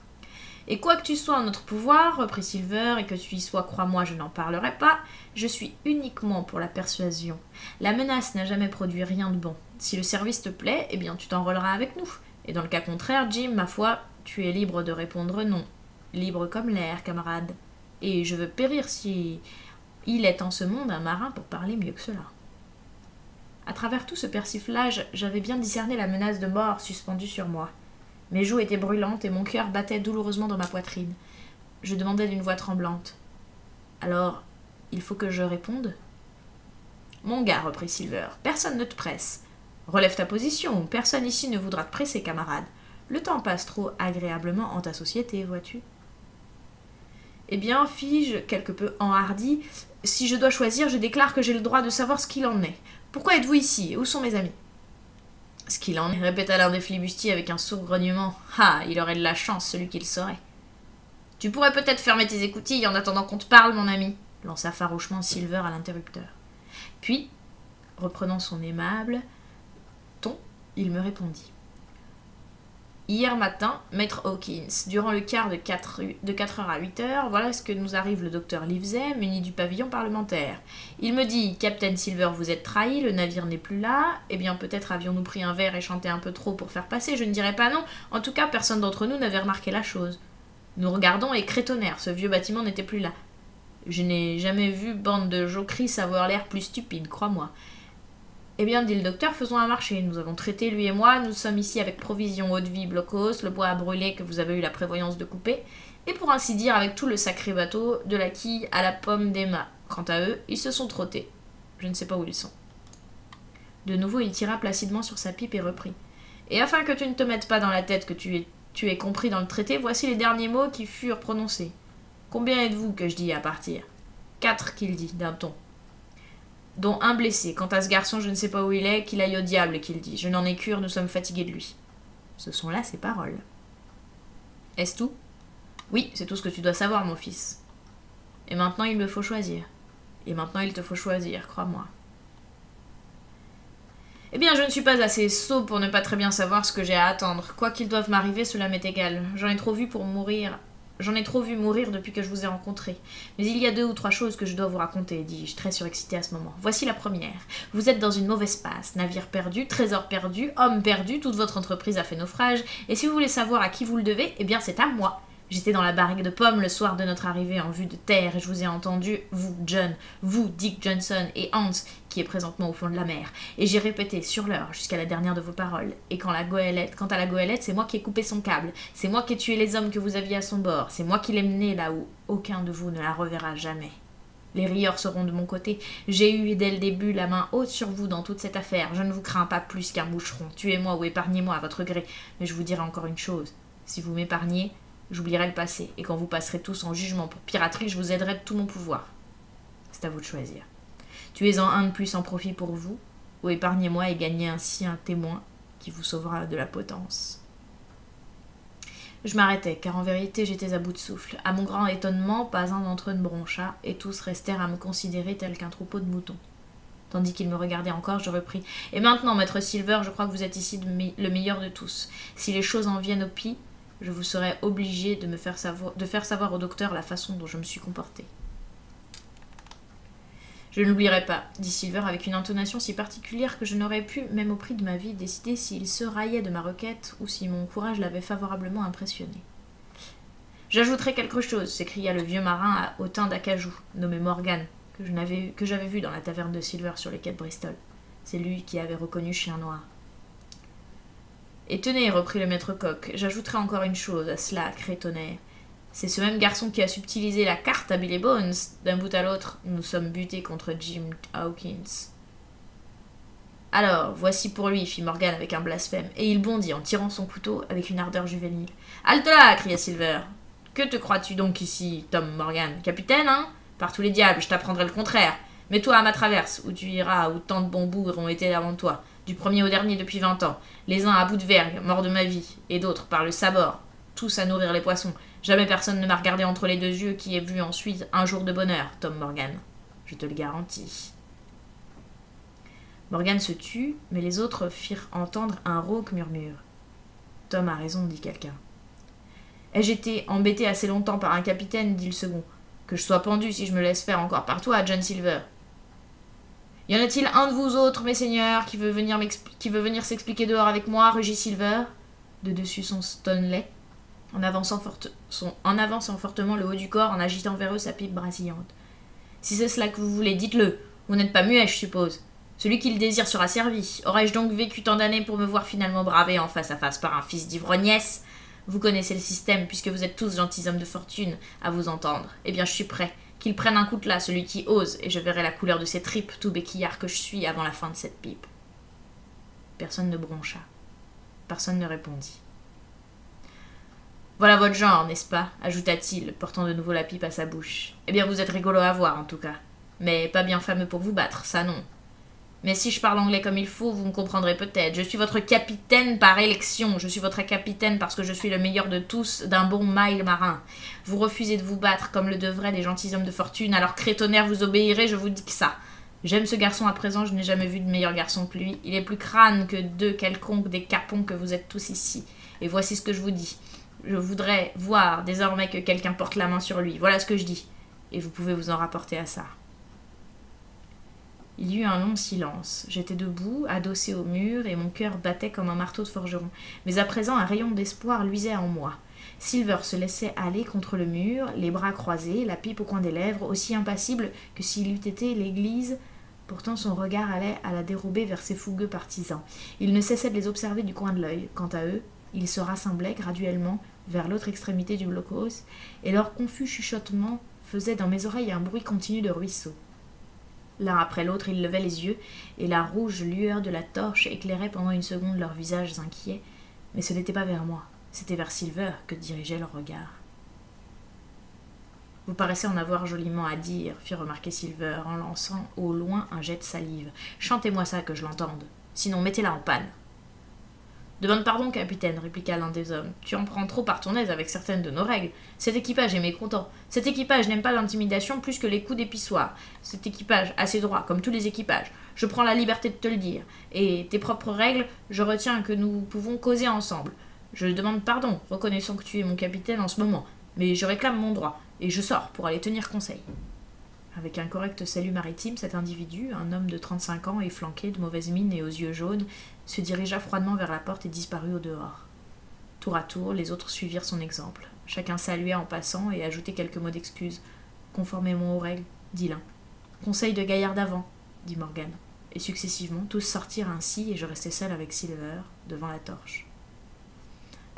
« Et quoi que tu sois en notre pouvoir, reprit Silver, et que tu y sois, crois-moi, je n'en parlerai pas, je suis uniquement pour la persuasion. La menace n'a jamais produit rien de bon. Si le service te plaît, eh bien tu t'enrôleras avec nous. Et dans le cas contraire, Jim, ma foi, tu es libre de répondre non. Libre comme l'air, camarade. Et je veux périr si il est en ce monde un marin pour parler mieux que cela. » À travers tout ce persiflage, j'avais bien discerné la menace de mort suspendue sur moi. Mes joues étaient brûlantes et mon cœur battait douloureusement dans ma poitrine. Je demandais d'une voix tremblante. « Alors, il faut que je réponde ?»« Mon gars, reprit Silver, personne ne te presse. Relève ta position, personne ici ne voudra te presser, camarade. Le temps passe trop agréablement en ta société, vois-tu. » Eh bien, fis-je, quelque peu enhardi, si je dois choisir, je déclare que j'ai le droit de savoir ce qu'il en est. Pourquoi êtes-vous ici? Où sont mes amis? Ce qu'il en est, répéta l'un des flibustiers avec un sourd grognement. Ah, il aurait de la chance, celui qui le saurait. Tu pourrais peut-être fermer tes écoutilles en attendant qu'on te parle, mon ami, lança farouchement Silver à l'interrupteur. Puis, reprenant son aimable ton, il me répondit. Hier matin, maître Hawkins, durant le quart de 4h à 8h, voilà ce que nous arrive le docteur Livesey, muni du pavillon parlementaire. Il me dit, Captain Silver, vous êtes trahi, le navire n'est plus là. Eh bien, peut-être avions-nous pris un verre et chanté un peu trop pour faire passer, je ne dirais pas non. En tout cas, personne d'entre nous n'avait remarqué la chose. Nous regardons et crétonnaire, ce vieux bâtiment n'était plus là. Je n'ai jamais vu bande de jocrisse avoir l'air plus stupide, crois-moi. Eh bien, dit le docteur, faisons un marché. Nous avons traité, lui et moi, nous sommes ici avec provisions eau-de-vie blocos, le bois à brûler que vous avez eu la prévoyance de couper, et pour ainsi dire avec tout le sacré bateau, de la quille à la pomme des mâts. Quant à eux, ils se sont trottés. Je ne sais pas où ils sont. De nouveau, il tira placidement sur sa pipe et reprit. Et afin que tu ne te mettes pas dans la tête que tu es compris dans le traité, voici les derniers mots qui furent prononcés. Combien êtes-vous que je dis à partir? 4, qu'il dit, d'un ton. Dont un blessé. Quant à ce garçon, je ne sais pas où il est, qu'il aille au diable, qu'il dit. Je n'en ai cure, nous sommes fatigués de lui. Ce sont là ses paroles. Est-ce tout? Oui, c'est tout ce que tu dois savoir, mon fils. Et maintenant, il me faut choisir. Et maintenant, il te faut choisir, crois-moi. Eh bien, je ne suis pas assez sot pour ne pas très bien savoir ce que j'ai à attendre. Quoi qu'il doive m'arriver, cela m'est égal. J'en ai trop vu pour mourir. J'en ai trop vu mourir depuis que je vous ai rencontré. Mais il y a 2 ou 3 choses que je dois vous raconter, dis-je, très surexcité à ce moment. Voici la première. Vous êtes dans une mauvaise passe. Navire perdu, trésor perdu, homme perdu, toute votre entreprise a fait naufrage. Et si vous voulez savoir à qui vous le devez, eh bien c'est à moi. J'étais dans la barrique de pommes le soir de notre arrivée en vue de terre et je vous ai entendu, vous, John, vous, Dick Johnson et Hans, qui est présentement au fond de la mer. Et j'ai répété sur l'heure jusqu'à la dernière de vos paroles. Et quant à la goélette, c'est moi qui ai coupé son câble. C'est moi qui ai tué les hommes que vous aviez à son bord. C'est moi qui l'ai menée là où aucun de vous ne la reverra jamais. Les rieurs seront de mon côté. J'ai eu dès le début la main haute sur vous dans toute cette affaire. Je ne vous crains pas plus qu'un moucheron. Tuez-moi ou épargnez-moi à votre gré. Mais je vous dirai encore une chose. Si vous m'épargnez, j'oublierai le passé, et quand vous passerez tous en jugement pour piraterie, je vous aiderai de tout mon pouvoir. C'est à vous de choisir. Tuez-en un de plus en profit pour vous, ou épargnez-moi et gagnez ainsi un témoin qui vous sauvera de la potence. Je m'arrêtai, car en vérité j'étais à bout de souffle. À mon grand étonnement, pas un d'entre eux ne broncha, et tous restèrent à me considérer tel qu'un troupeau de moutons. Tandis qu'ils me regardaient encore, je repris. « Et maintenant, maître Silver, je crois que vous êtes ici le meilleur de tous. Si les choses en viennent au pis, je vous serai obligé de faire savoir au docteur la façon dont je me suis comporté. » Je ne l'oublierai pas, dit Silver avec une intonation si particulière que je n'aurais pu, même au prix de ma vie, décider s'il se raillait de ma requête ou si mon courage l'avait favorablement impressionné. J'ajouterai quelque chose, s'écria le vieux marin au teint d'acajou, nommé Morgan, que j'avais vu dans la taverne de Silver sur les quais de Bristol. C'est lui qui avait reconnu Chien Noir. Et tenez, reprit le maître Coq, j'ajouterai encore une chose à cela, crétonnet. C'est ce même garçon qui a subtilisé la carte à Billy Bones. D'un bout à l'autre, nous sommes butés contre Jim Hawkins. Alors, voici pour lui, fit Morgan avec un blasphème, et il bondit en tirant son couteau avec une ardeur juvénile. Halte là, cria Silver. Que te crois-tu donc ici, Tom Morgan? Capitaine, hein? Par tous les diables, je t'apprendrai le contraire. Mets-toi à ma traverse, où tu iras, où tant de bons bourgs ont été avant toi. Du premier au dernier depuis 20 ans, les uns à bout de vergue, morts de ma vie, et d'autres par le sabord, tous à nourrir les poissons. Jamais personne ne m'a regardé entre les 2 yeux qui ait vu ensuite un jour de bonheur, Tom Morgan. Je te le garantis. Morgan se tut, mais les autres firent entendre un rauque murmure. Tom a raison, dit quelqu'un. Ai-je été embêté assez longtemps par un capitaine, dit le second, que je sois pendu si je me laisse faire encore par toi, John Silver. Y en a-t-il un de vous autres, mes seigneurs, qui veut venir s'expliquer dehors avec moi, rugit Silver, de dessus son Stanley, en avançant fortement le haut du corps, en agitant vers eux sa pipe brasillante. Si c'est cela que vous voulez, dites-le. Vous n'êtes pas muet, je suppose. Celui qui le désire sera servi. Aurais-je donc vécu tant d'années pour me voir finalement bravé en face à face par un fils d'ivrognesse? Vous connaissez le système, puisque vous êtes tous gentilshommes de fortune, à vous entendre. Eh bien, je suis prêt. Qu'il prenne un coup de là, celui qui ose, et je verrai la couleur de ses tripes, tout béquillard que je suis, avant la fin de cette pipe. Personne ne broncha. Personne ne répondit. Voilà votre genre, n'est-ce pas? Ajouta-t-il, portant de nouveau la pipe à sa bouche. Eh bien, vous êtes rigolo à voir, en tout cas. Mais pas bien fameux pour vous battre, ça non. Mais si je parle anglais comme il faut, vous me comprendrez peut-être. Je suis votre capitaine par élection. Je suis votre capitaine parce que je suis le meilleur de tous, d'un bon mile marin. Vous refusez de vous battre comme le devraient des gentilshommes de fortune, alors crétonnaire, vous obéirez, je vous dis que ça. J'aime ce garçon à présent, je n'ai jamais vu de meilleur garçon que lui. Il est plus crâne que deux quelconques des capons que vous êtes tous ici. Et voici ce que je vous dis. Je voudrais voir désormais que quelqu'un porte la main sur lui. Voilà ce que je dis. Et vous pouvez vous en rapporter à ça. Il y eut un long silence. J'étais debout, adossé au mur, et mon cœur battait comme un marteau de forgeron. Mais à présent, un rayon d'espoir luisait en moi. Silver se laissait aller contre le mur, les bras croisés, la pipe au coin des lèvres, aussi impassible que s'il eût été l'église. Pourtant, son regard allait à la dérobée vers ses fougueux partisans. Il ne cessait de les observer du coin de l'œil. Quant à eux, ils se rassemblaient graduellement vers l'autre extrémité du blockhaus, et leur confus chuchotement faisait dans mes oreilles un bruit continu de ruisseaux. L'un après l'autre, ils levaient les yeux, et la rouge lueur de la torche éclairait pendant une seconde leurs visages inquiets, mais ce n'était pas vers moi, c'était vers Silver que dirigeait leur regard. « Vous paraissez en avoir joliment à dire, » fit remarquer Silver, en lançant au loin un jet de salive. « Chantez-moi ça, que je l'entende, sinon mettez-la en panne. » Demande pardon, capitaine, répliqua l'un des hommes. Tu en prends trop par ton aise avec certaines de nos règles. Cet équipage est mécontent. Cet équipage n'aime pas l'intimidation plus que les coups d'épissoir. Cet équipage a ses droits, comme tous les équipages. Je prends la liberté de te le dire. Et tes propres règles, je retiens que nous pouvons causer ensemble. Je demande pardon, reconnaissant que tu es mon capitaine en ce moment. Mais je réclame mon droit, et je sors pour aller tenir conseil. Avec un correct salut maritime, cet individu, un homme de 35 ans, efflanqué, de mauvaise mine et aux yeux jaunes, se dirigea froidement vers la porte et disparut au dehors. Tour à tour, les autres suivirent son exemple. Chacun saluait en passant et ajoutait quelques mots d'excuse. Conformément aux règles, dit l'un. Conseil de gaillard d'avant, dit Morgan. Et successivement, tous sortirent ainsi et je restai seul avec Silver, devant la torche.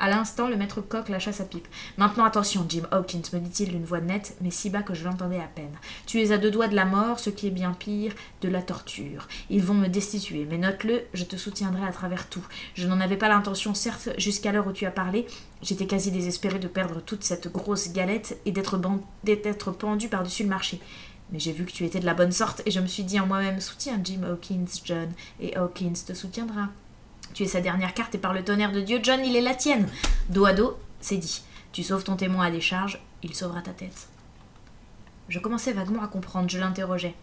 À l'instant, le maître coq lâcha sa pipe. « Maintenant, attention, Jim Hawkins, me dit-il d'une voix nette, mais si bas que je l'entendais à peine. Tu es à 2 doigts de la mort, ce qui est bien pire, de la torture. Ils vont me destituer, mais note-le, je te soutiendrai à travers tout. Je n'en avais pas l'intention, certes, jusqu'à l'heure où tu as parlé. J'étais quasi désespéré de perdre toute cette grosse galette et d'être pendu par-dessus le marché. Mais j'ai vu que tu étais de la bonne sorte, et je me suis dit en moi-même, soutiens Jim Hawkins, John, et Hawkins te soutiendra. Tu es sa dernière carte et par le tonnerre de Dieu, John, il est la tienne. Dos à dos, c'est dit. Tu sauves ton témoin à décharge, il sauvera ta tête. Je commençais vaguement à comprendre, je l'interrogeais.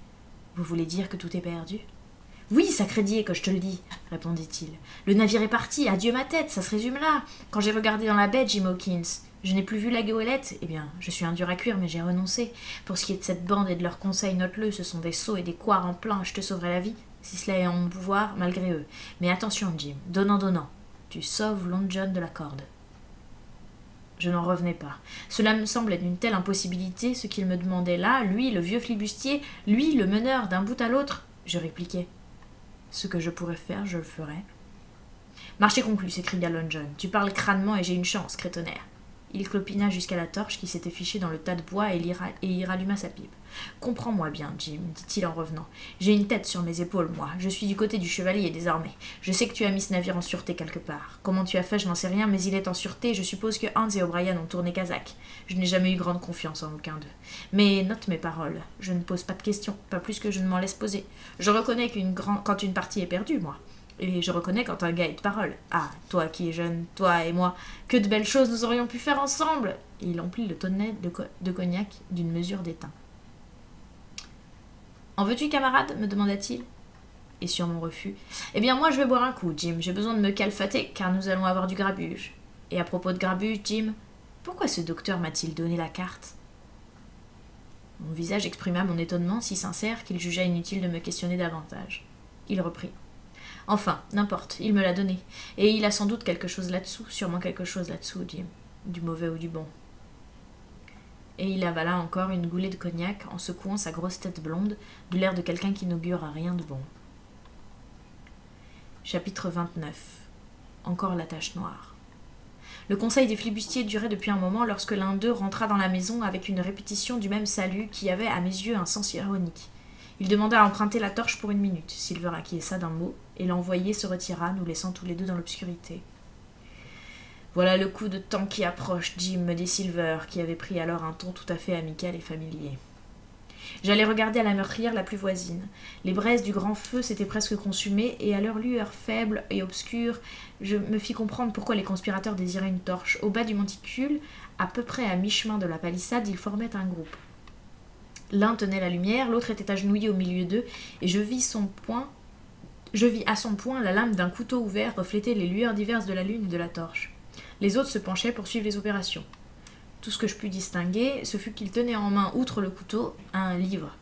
Vous voulez dire que tout est perdu? Oui, sacré Dieu, que je te le dis, répondit-il. Le navire est parti, adieu ma tête, ça se résume là. Quand j'ai regardé dans la baie, Jim Hawkins, je n'ai plus vu la goélette. Eh bien, je suis un dur à cuire, mais j'ai renoncé. Pour ce qui est de cette bande et de leurs conseils, note-le, ce sont des sots et des couards en plein, je te sauverai la vie. Si cela est en mon pouvoir, malgré eux. Mais attention, Jim, donnant, tu sauves Long John de la corde. Je n'en revenais pas. Cela me semblait d'une telle impossibilité, ce qu'il me demandait là, lui, le vieux flibustier, lui, le meneur d'un bout à l'autre. Je répliquai. Ce que je pourrais faire, je le ferai. Marché conclu, s'écria Long John. Tu parles crânement et j'ai une chance, crétonnaire. Il clopina jusqu'à la torche qui s'était fichée dans le tas de bois et y ralluma sa pipe. « Comprends-moi bien, Jim, dit-il en revenant. J'ai une tête sur mes épaules, moi. Je suis du côté du chevalier, désormais. Je sais que tu as mis ce navire en sûreté quelque part. Comment tu as fait, je n'en sais rien, mais il est en sûreté et je suppose que Hans et O'Brien ont tourné Kazakh. Je n'ai jamais eu grande confiance en aucun d'eux. Mais note mes paroles. Je ne pose pas de questions, pas plus que je ne m'en laisse poser. Je reconnais quand une partie est perdue, moi. Et je reconnais quand un gars est de parole. Ah, toi qui es jeune, toi et moi, que de belles choses nous aurions pu faire ensemble !» Et il emplit le tonnet de cognac d'une mesure d'étain. « En veux-tu, camarade ?» me demanda-t-il. Et sur mon refus, « Eh bien, moi, je vais boire un coup, Jim. J'ai besoin de me calfater, car nous allons avoir du grabuge. Et à propos de grabuge, Jim, pourquoi ce docteur m'a-t-il donné la carte ?» Mon visage exprima mon étonnement si sincère qu'il jugea inutile de me questionner davantage. Il reprit. Enfin, n'importe, il me l'a donné. Et il a sans doute quelque chose là-dessous, sûrement quelque chose là-dessous, Jim. Du mauvais ou du bon. Et il avala encore une goulée de cognac en secouant sa grosse tête blonde, de l'air de quelqu'un qui n'augure à rien de bon. Chapitre 29. Encore la tache noire. Le conseil des flibustiers durait depuis un moment lorsque l'un d'eux rentra dans la maison avec une répétition du même salut qui avait à mes yeux un sens ironique. Il demanda à emprunter la torche pour 1 minute. Silver acquiesça d'un mot, et l'envoyé se retira, nous laissant tous les deux dans l'obscurité. « Voilà le coup de temps qui approche, Jim, me dit Silver, qui avait pris alors un ton tout à fait amical et familier. J'allais regarder à la meurtrière la plus voisine. Les braises du grand feu s'étaient presque consumées, et à leur lueur faible et obscure, je me fis comprendre pourquoi les conspirateurs désiraient une torche. Au bas du monticule, à peu près à mi-chemin de la palissade, ils formaient un groupe. L'un tenait la lumière, l'autre était agenouillé au milieu d'eux, et je vis à son poing la lame d'un couteau ouvert refléter les lueurs diverses de la lune et de la torche. Les autres se penchaient pour suivre les opérations. Tout ce que je pus distinguer, ce fut qu'il tenait en main, outre le couteau, un livre.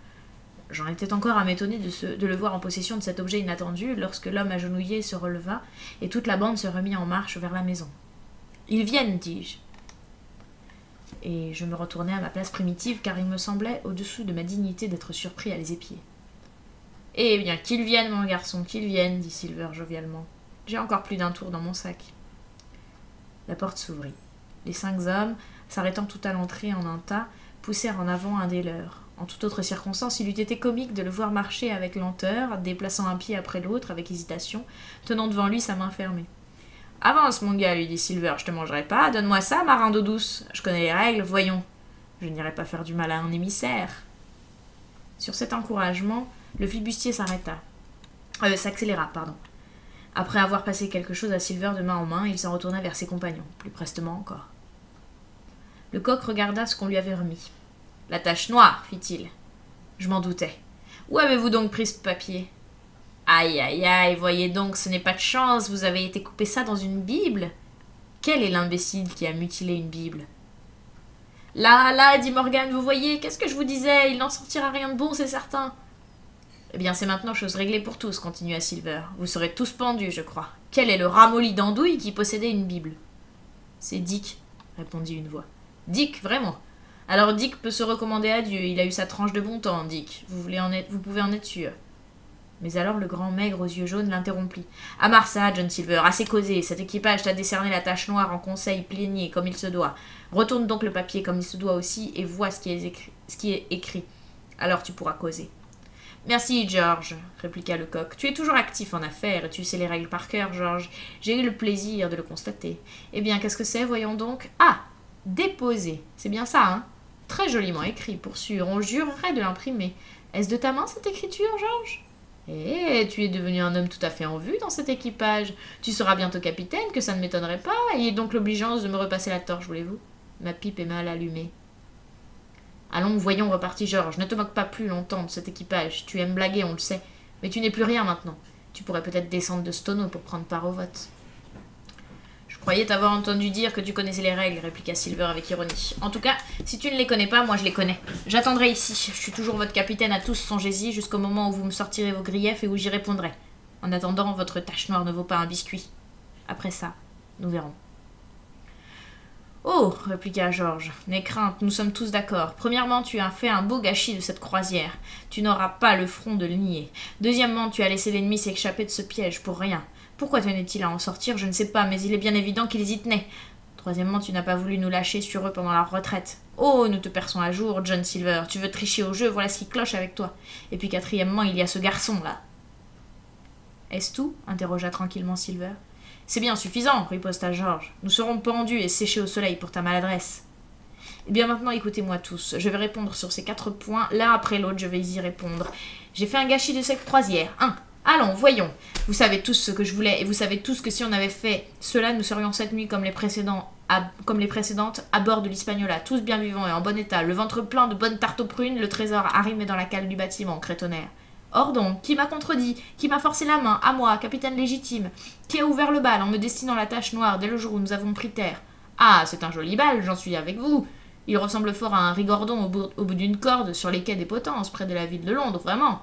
J'en étais encore à m'étonner de le voir en possession de cet objet inattendu, lorsque l'homme agenouillé se releva, et toute la bande se remit en marche vers la maison. « Ils viennent, dis-je. » Et je me retournai à ma place primitive, car il me semblait, au-dessous de ma dignité, d'être surpris à les épier. « Eh bien, qu'ils viennent, mon garçon, qu'ils viennent, dit Silver jovialement. J'ai encore plus d'un tour dans mon sac. » La porte s'ouvrit. Les 5 hommes, s'arrêtant tout à l'entrée en un tas, poussèrent en avant un des leurs. En toute autre circonstance, il eût été comique de le voir marcher avec lenteur, déplaçant un pied après l'autre avec hésitation, tenant devant lui sa main fermée. « Avance, mon gars, lui dit Silver, je te mangerai pas, donne-moi ça, marin d'eau douce. Je connais les règles, voyons. Je n'irai pas faire du mal à un émissaire. » Sur cet encouragement, le flibustier s'accéléra. Après avoir passé quelque chose à Silver de main en main, il s'en retourna vers ses compagnons, plus prestement encore. Le coq regarda ce qu'on lui avait remis. « La tache noire, fit-il. Je m'en doutais. Où avez-vous donc pris ce papier ? Aïe, aïe, aïe, voyez donc, ce n'est pas de chance, vous avez été coupé ça dans une Bible. Quel est l'imbécile qui a mutilé une Bible ? Là, là, dit Morgan, vous voyez, qu'est-ce que je vous disais, il n'en sortira rien de bon, c'est certain. Eh bien, c'est maintenant chose réglée pour tous, continua Silver. Vous serez tous pendus, je crois. Quel est le ramolli d'andouille qui possédait une Bible ? C'est Dick, répondit une voix. Dick, vraiment. Alors Dick peut se recommander à Dieu, il a eu sa tranche de bon temps, Dick. Vous pouvez en être sûr. Mais alors le grand maigre aux yeux jaunes l'interrompit. « À Marsa, John Silver, assez causé, cet équipage t'a décerné la tache noire en conseil plénier, comme il se doit. Retourne donc le papier comme il se doit aussi, et vois ce qui est écrit. Alors tu pourras causer. » « Merci, George, répliqua le coq. Tu es toujours actif en affaires, et tu sais les règles par cœur, George. J'ai eu le plaisir de le constater. Eh bien, qu'est-ce que c'est, voyons donc ? Ah, déposer, c'est bien ça, hein ? Très joliment écrit, pour sûr, on jurerait de l'imprimer. Est-ce de ta main cette écriture, George ? Eh, tu es devenu un homme tout à fait en vue dans cet équipage. Tu seras bientôt capitaine, que ça ne m'étonnerait pas. Ayez donc l'obligeance de me repasser la torche, voulez-vous ? Ma pipe est mal allumée. Allons, voyons, repartit George. Ne te moque pas plus longtemps de cet équipage. Tu aimes blaguer, on le sait. Mais tu n'es plus rien maintenant. Tu pourrais peut-être descendre de ce tonneau pour prendre part au vote. Je croyais t'avoir entendu dire que tu connaissais les règles, répliqua Silver avec ironie. En tout cas, si tu ne les connais pas, moi je les connais. J'attendrai ici. Je suis toujours votre capitaine à tous, songez-y, jusqu'au moment où vous me sortirez vos griefs et où j'y répondrai. En attendant, votre tache noire ne vaut pas un biscuit. Après ça, nous verrons. Oh, répliqua George, n'aie crainte, nous sommes tous d'accord. Premièrement, tu as fait un beau gâchis de cette croisière. Tu n'auras pas le front de le nier. Deuxièmement, tu as laissé l'ennemi s'échapper de ce piège pour rien. Pourquoi tenait-il à en sortir, je ne sais pas, mais il est bien évident qu'ils y tenaient. Troisièmement, tu n'as pas voulu nous lâcher sur eux pendant la retraite. Oh, nous te perçons à jour, John Silver. Tu veux tricher au jeu, voilà ce qui cloche avec toi. Et puis quatrièmement, il y a ce garçon-là. Est-ce tout ? Interrogea tranquillement Silver. C'est bien suffisant, riposta George. Nous serons pendus et séchés au soleil pour ta maladresse. Eh bien maintenant, écoutez-moi tous. Je vais répondre sur ces 4 points. L'un après l'autre, je vais y répondre. J'ai fait un gâchis de cette croisière. 1. Allons, voyons. Vous savez tous ce que je voulais, et vous savez tous que si on avait fait cela, nous serions cette nuit comme les précédentes, à bord de l'Hispaniola, tous bien vivants et en bon état, le ventre plein de bonnes tartes aux prunes, le trésor arrimé dans la cale du bâtiment, crétonnaire. Or donc, qui m'a contredit, qui m'a forcé la main, à moi, capitaine légitime, qui a ouvert le bal en me destinant la tache noire dès le jour où nous avons pris terre. Ah, c'est un joli bal, j'en suis avec vous. Il ressemble fort à un rigordon au bout d'une corde sur les quais des Potences, près de la ville de Londres, vraiment.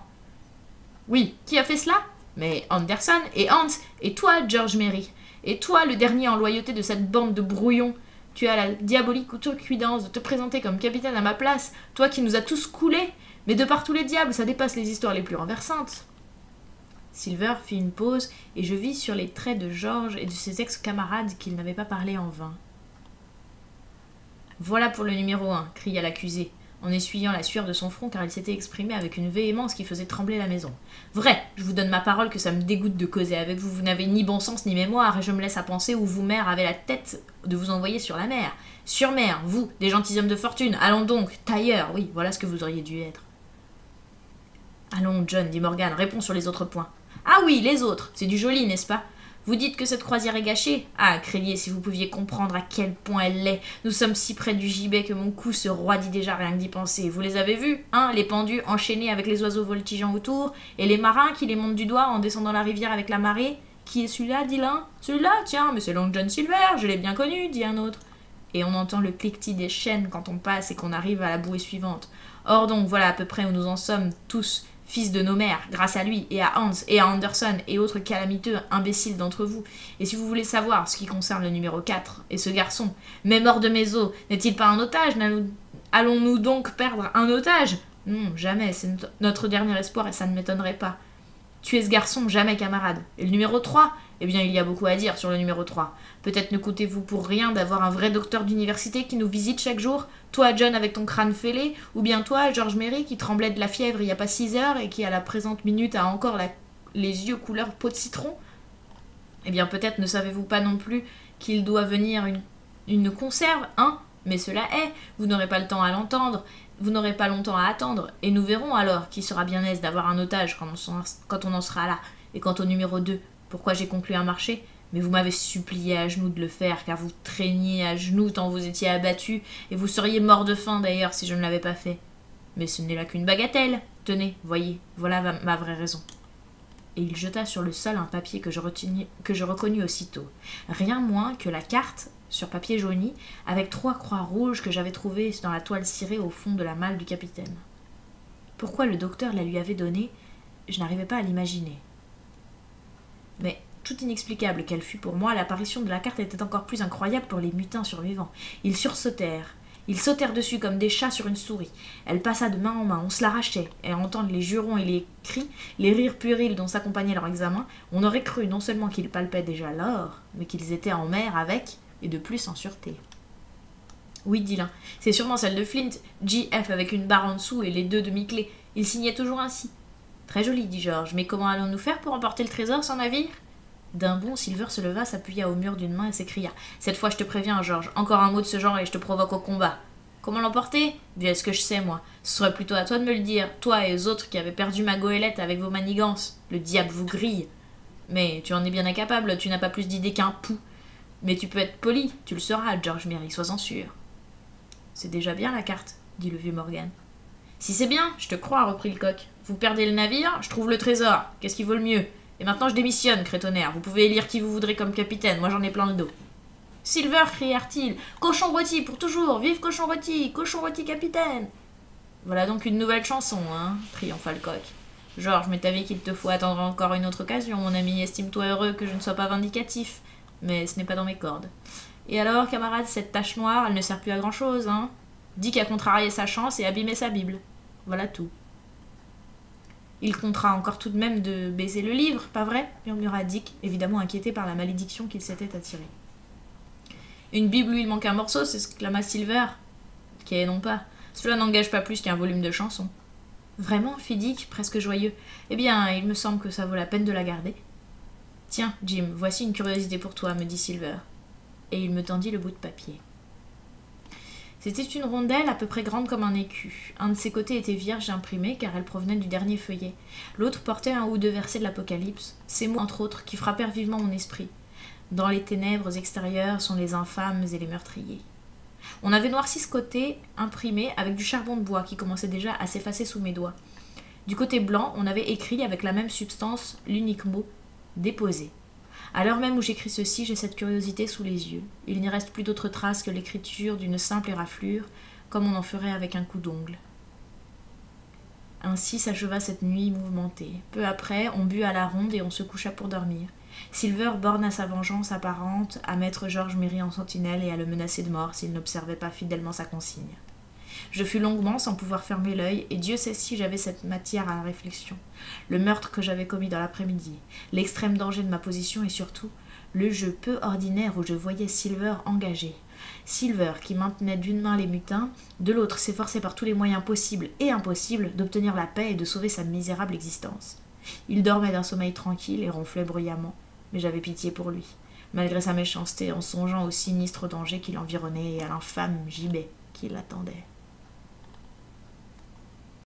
Oui, qui a fait cela ? Mais Anderson et Hans, et toi, George Merry, et toi, le dernier en loyauté de cette bande de brouillons. Tu as la diabolique outrecuidance de te présenter comme capitaine à ma place, toi qui nous as tous coulés. Mais de par tous les diables, ça dépasse les histoires les plus renversantes. Silver fit une pause, et je vis sur les traits de George et de ses ex-camarades qu'il n'avait pas parlé en vain. « Voilà pour le numéro 1, cria l'accusé, en essuyant la sueur de son front car il s'était exprimé avec une véhémence qui faisait trembler la maison. « Vrai, je vous donne ma parole que ça me dégoûte de causer avec vous, vous n'avez ni bon sens ni mémoire, et je me laisse à penser où vous, mère, avez la tête de vous envoyer sur la mer. Sur mer, vous, des gentilshommes de fortune, allons donc, tailleurs, oui, voilà ce que vous auriez dû être. » « Allons, John, dit Morgan, réponds sur les autres points. »« Ah oui, les autres, c'est du joli, n'est-ce pas ? Vous dites que cette croisière est gâchée ? Ah, craignez si vous pouviez comprendre à quel point elle l'est. Nous sommes si près du gibet que mon cou se roidit déjà rien que d'y penser. Vous les avez vus, hein, les pendus enchaînés avec les oiseaux voltigeant autour, et les marins qui les montent du doigt en descendant la rivière avec la marée. Qui est celui-là, dit l'un. Celui-là, tiens, mais c'est Long John Silver, je l'ai bien connu, dit un autre. Et on entend le cliquetis des chaînes quand on passe et qu'on arrive à la bouée suivante. Or donc, voilà à peu près où nous en sommes tous, fils de nos mères, grâce à lui, et à Hans, et à Anderson, et autres calamiteux imbéciles d'entre vous. Et si vous voulez savoir ce qui concerne le numéro 4, et ce garçon, même hors de mes os, n'est-il pas un otage ? Allons-nous donc perdre un otage ? Non, jamais, c'est notre dernier espoir, et ça ne m'étonnerait pas. Tuer ce garçon, jamais, camarade. Et le numéro 3 ? Eh bien, il y a beaucoup à dire sur le numéro 3. Peut-être ne comptez-vous pour rien d'avoir un vrai docteur d'université qui nous visite chaque jour, toi, John, avec ton crâne fêlé, ou bien toi, George Merry, qui tremblait de la fièvre il n'y a pas 6 heures et qui, à la présente minute, a encore les yeux couleur peau de citron. Eh bien, peut-être ne savez-vous pas non plus qu'il doit venir une conserve, hein ? Mais cela est, vous n'aurez pas le temps à l'entendre, vous n'aurez pas longtemps à attendre, et nous verrons alors qui sera bien aise d'avoir un otage quand on en sera là. Et quant au numéro 2, Pourquoi j'ai conclu un marché? Mais vous m'avez supplié à genoux de le faire, car vous traîniez à genoux tant vous étiez abattu, et vous seriez mort de faim d'ailleurs si je ne l'avais pas fait. Mais ce n'est là qu'une bagatelle. Tenez, voyez, voilà ma vraie raison. Et il jeta sur le sol un papier que je reconnus aussitôt. Rien moins que la carte, sur papier jauni, avec 3 croix rouges que j'avais trouvées dans la toile cirée au fond de la malle du capitaine. Pourquoi le docteur la lui avait donnée, je n'arrivais pas à l'imaginer. Mais, tout inexplicable qu'elle fût pour moi, l'apparition de la carte était encore plus incroyable pour les mutins survivants. Ils sursautèrent. Ils sautèrent dessus comme des chats sur une souris. Elle passa de main en main, on se l'arrachait, et à entendre les jurons et les cris, les rires puérils dont s'accompagnait leur examen, on aurait cru non seulement qu'ils palpaient déjà l'or, mais qu'ils étaient en mer avec, et de plus en sûreté. Oui, dit l'un, c'est sûrement celle de Flint, JF avec une barre en dessous et les 2 demi-clés. Il signait toujours ainsi. Très joli, dit George, mais comment allons-nous faire pour emporter le trésor sans navire? D'un bond, Silver se leva, s'appuya au mur d'une main et s'écria. Cette fois, je te préviens, George, encore un mot de ce genre et je te provoque au combat. Comment l'emporter? Bien, est-ce que je sais, moi? Ce serait plutôt à toi de me le dire, toi et les autres qui avez perdu ma goélette avec vos manigances. Le diable vous grille. Mais tu en es bien incapable, tu n'as pas plus d'idées qu'un pou. Mais tu peux être poli, tu le seras, George Merry, sois-en sûr. C'est déjà bien la carte, dit le vieux Morgan. Si c'est bien, je te crois, reprit le coq. Vous perdez le navire, je trouve le trésor. Qu'est-ce qui vaut le mieux? Et maintenant je démissionne, crétonnaire. Vous pouvez élire qui vous voudrez comme capitaine, moi j'en ai plein le dos. Silver, crièrent-ils. Cochon rôti pour toujours, vive cochon rôti capitaine. Voilà donc une nouvelle chanson, hein, triompha le coq. George, mais t'avais qu'il te faut attendre encore une autre occasion, mon ami, estime-toi heureux que je ne sois pas vindicatif. Mais ce n'est pas dans mes cordes. Et alors, camarade, cette tache noire, elle ne sert plus à grand-chose, hein. Dick a contrarié sa chance et abîmé sa Bible. Voilà tout. Il comptera encore tout de même de baiser le livre, pas vrai? Murmura Dick, évidemment inquiété par la malédiction qu'il s'était attirée. Une Bible où il manque un morceau, s'exclama Silver. Qu'est non pas. Cela n'engage pas plus qu'un volume de chansons. Vraiment, fit Dick, presque joyeux. Eh bien, il me semble que ça vaut la peine de la garder. Tiens, Jim, voici une curiosité pour toi, me dit Silver. Et il me tendit le bout de papier. C'était une rondelle à peu près grande comme un écu. Un de ses côtés était vierge imprimé, car elle provenait du dernier feuillet. L'autre portait un ou 2 versets de l'Apocalypse, ces mots entre autres qui frappèrent vivement mon esprit. Dans les ténèbres extérieures sont les infâmes et les meurtriers. On avait noirci ce côté imprimé avec du charbon de bois qui commençait déjà à s'effacer sous mes doigts. Du côté blanc, on avait écrit avec la même substance l'unique mot « déposé ». À l'heure même où j'écris ceci, j'ai cette curiosité sous les yeux. Il n'y reste plus d'autre trace que l'écriture d'une simple éraflure, comme on en ferait avec un coup d'ongle. Ainsi s'acheva cette nuit mouvementée. Peu après, on but à la ronde et on se coucha pour dormir. Silver borna sa vengeance apparente à mettre George Merry en sentinelle et à le menacer de mort s'il n'observait pas fidèlement sa consigne. Je fus longuement sans pouvoir fermer l'œil, et Dieu sait si j'avais cette matière à la réflexion. Le meurtre que j'avais commis dans l'après-midi, l'extrême danger de ma position et surtout, le jeu peu ordinaire où je voyais Silver engagé. Silver qui maintenait d'une main les mutins, de l'autre s'efforçait par tous les moyens possibles et impossibles d'obtenir la paix et de sauver sa misérable existence. Il dormait d'un sommeil tranquille et ronflait bruyamment, mais j'avais pitié pour lui, malgré sa méchanceté, en songeant au sinistre danger qui l'environnait et à l'infâme gibet qui l'attendait.